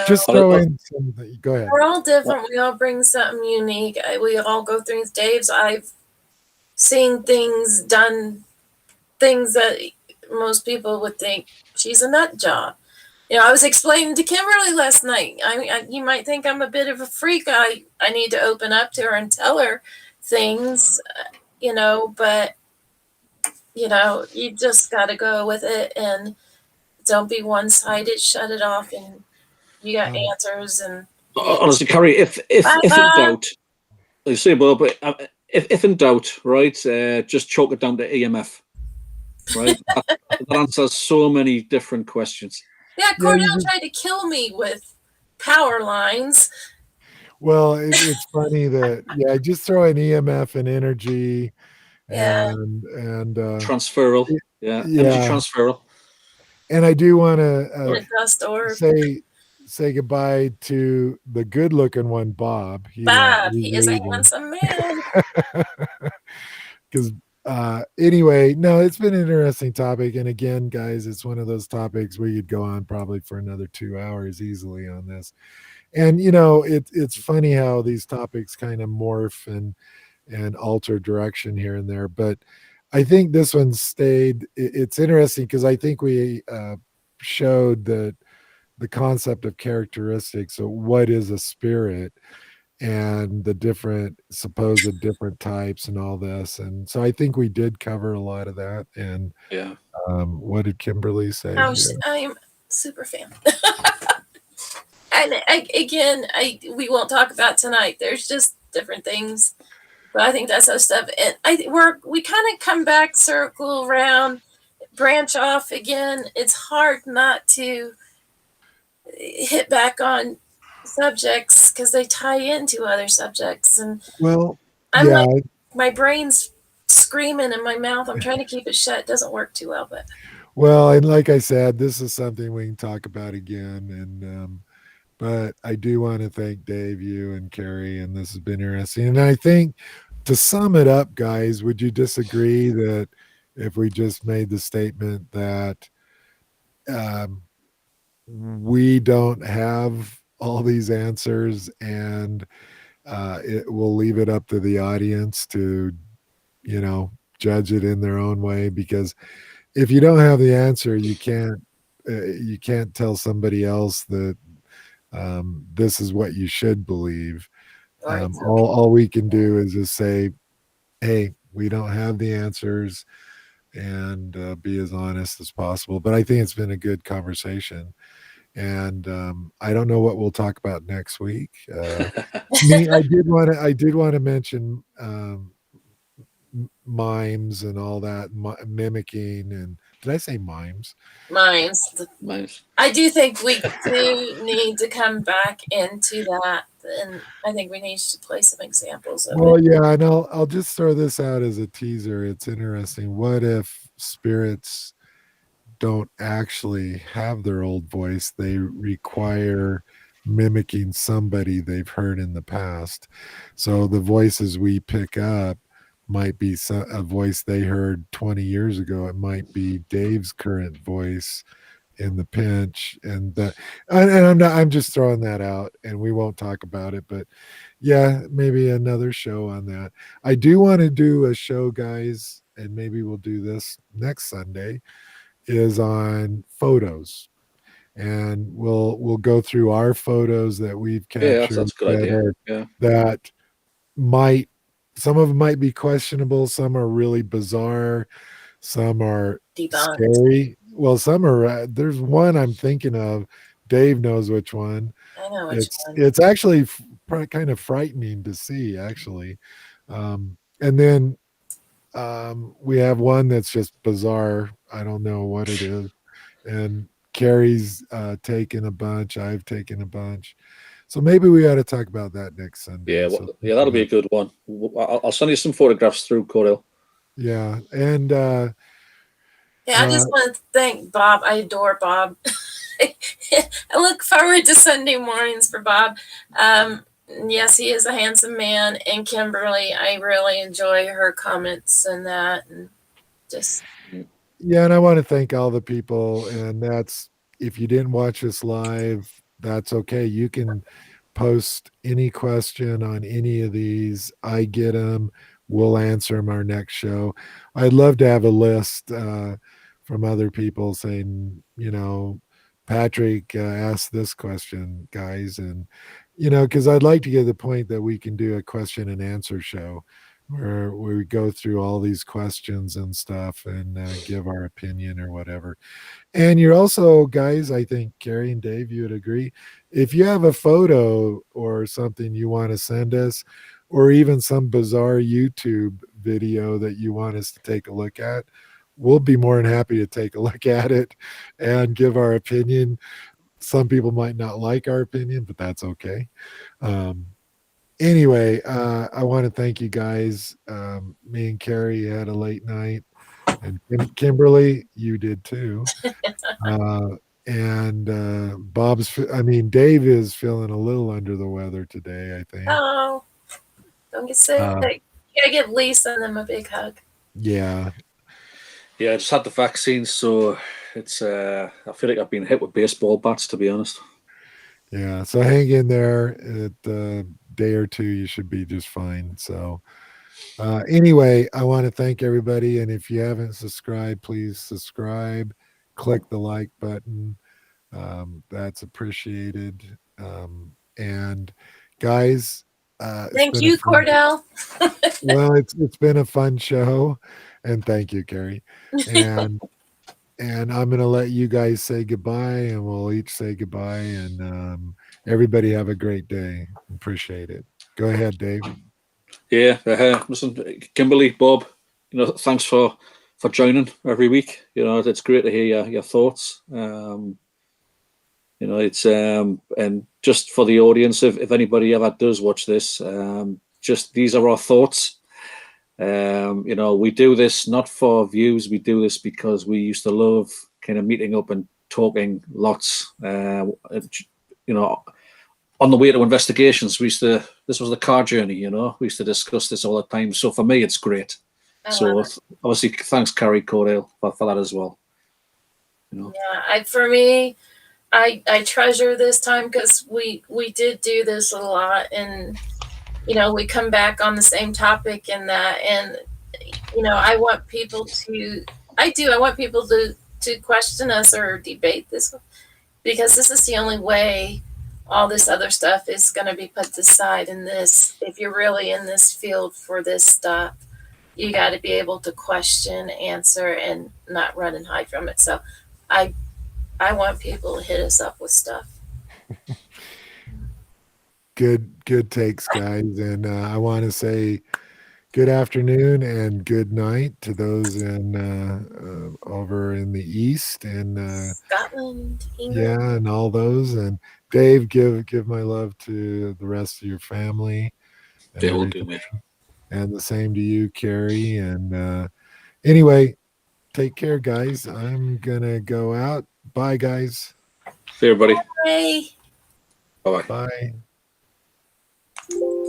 Just throw in some. Go ahead. We're all different. We all bring something unique. We all go through Dave's. I've seen done things that most people would think she's a nut job. I was explaining to Kimberly last night. You might think I'm a bit of a freak. I need to open up to her and tell her things, but you just got to go with it and don't be one-sided. Shut it off, and you got answers. And honestly, Carrie, if in doubt, I say, Bob, but if in doubt, right, just chalk it down to EMF, right? that answers so many different questions. Yeah, Cordell tried to kill me with power lines. Well, it's funny that just throw in EMF and energy. And transferal, energy transferal. And I do want to say goodbye to the good-looking one, Bob. He is a handsome man. Because anyway, no, it's been an interesting topic, and again, guys, it's one of those topics we could go on probably for another 2 hours easily on this. And it's funny how these topics kind of morph and alter direction here and there. But I think this one stayed. It's interesting because I think we showed that the concept of characteristics. So what is a spirit and the supposed different types and all this. And so I think we did cover a lot of that. And what did Kimberly say? I'm a super fan. And we won't talk about tonight. There's just different things. But I think that's our stuff. And we kind of come back, circle around, branch off again. It's hard not to hit back on subjects because they tie into other subjects. And my brain's screaming in my mouth. I'm trying to keep it shut. It doesn't work too well, but. Well, and like I said, this is something we can talk about again. And but I do want to thank Dave, you, and Carrie, and this has been interesting. And I think to sum it up, guys, would you disagree that if we just made the statement that we don't have all these answers and we'll leave it up to the audience to, judge it in their own way? Because if you don't have the answer, you can't you can't tell somebody else that this is what you should believe. Or it's okay. All we can do is just say, hey, we don't have the answers, and be as honest as possible. But I think it's been a good conversation, and I don't know what we'll talk about next week. I did want to mention mimes and all that, mimicking, and did I say mimes? Mimes. Nice. I do think we do need to come back into that, and I think we need to play some examples of Well, it. yeah, and I'll just throw this out as a teaser. It's interesting. What if spirits don't actually have their old voice? They require mimicking somebody they've heard in the past. So the voices we pick up might be a voice they heard 20 years ago. It might be Dave's current voice in the pinch, and that, and I'm just throwing that out, and we won't talk about it, but yeah, maybe another show on that. I do want to do a show, guys, and maybe we'll do this next Sunday, is on photos, and we'll go through our photos that we've Yeah, captured that's a good idea. Yeah. that might, some of them might be questionable, some are really bizarre, some are Debunked. scary. Well, some are. There's one I'm thinking of. Dave knows which one. I know which one. It's actually kind of frightening to see, actually. And then we have one that's just bizarre. I don't know what it is. And Carrie's taken a bunch. I've taken a bunch. So maybe we ought to talk about that next Sunday. Yeah, So yeah, that'll be a good one. I'll send you some photographs through, Cordell. yeah, and Yeah, I just want to thank Bob. I adore Bob. I look forward to Sunday mornings for Bob. Yes, he is a handsome man. And Kimberly, I really enjoy her comments and that. And just. yeah, and I want to thank all the people. And that's, if you didn't watch us live, that's okay. You can post any question on any of these. I get them. We'll answer them our next show. I'd love to have a list from other people saying, Patrick asked this question, guys. And, because I'd like to get to the point that we can do a question and answer show where we go through all these questions and stuff and give our opinion or whatever. And you're also, guys, I think Carrie and Dave, you would agree, if you have a photo or something you want to send us, or even some bizarre YouTube video that you want us to take a look at, we'll be more than happy to take a look at it and give our opinion. Some people might not like our opinion, but that's okay. Anyway, I want to thank you guys. Me and Carrie had a late night, and Kimberly, you did too. And Dave is feeling a little under the weather today, I think. Oh, don't get sick. You gotta give Lisa and them a big hug. Yeah. Yeah, I just had the vaccine, so it's I feel like I've been hit with baseball bats, to be honest. Yeah, so hang in there. At a day or two, you should be just fine. So anyway, I want to thank everybody, and if you haven't subscribed, please subscribe. Click the like button. That's appreciated. And guys, thank you, Cordell. Well, it's been a fun show, and thank you, Carrie. And I'm going to let you guys say goodbye, and we'll each say goodbye. And everybody have a great day. Appreciate it. Go ahead, Dave. Yeah, listen, Kimberly, Bob, thanks for joining every week. It's great to hear your thoughts. It's and just for the audience, if anybody ever does watch this, just these are our thoughts. We do this not for views. We do this because we used to love kind of meeting up and talking lots. On the way to investigations, this was the car journey, we used to discuss this all the time. So for me, it's great. So obviously, thanks, Carrie Cordell, for that as well. Yeah, for me, I treasure this time because we did do this a lot, and we come back on the same topic and that, and I want people to to question us or debate this, because this is the only way all this other stuff is going to be put aside in this. If you're really in this field for this stuff, you got to be able to question, answer, and not run and hide from it. So I want people to hit us up with stuff. Good takes, guys. And I want to say good afternoon and good night to those in over in the east and Scotland, England. yeah, and all those. And Dave, give my love to the rest of your family. And They will do, everything. mate. And the same to you, Carrie. And anyway, take care, guys. I'm gonna go out. Bye, guys. See everybody. Hey. Bye bye. Bye.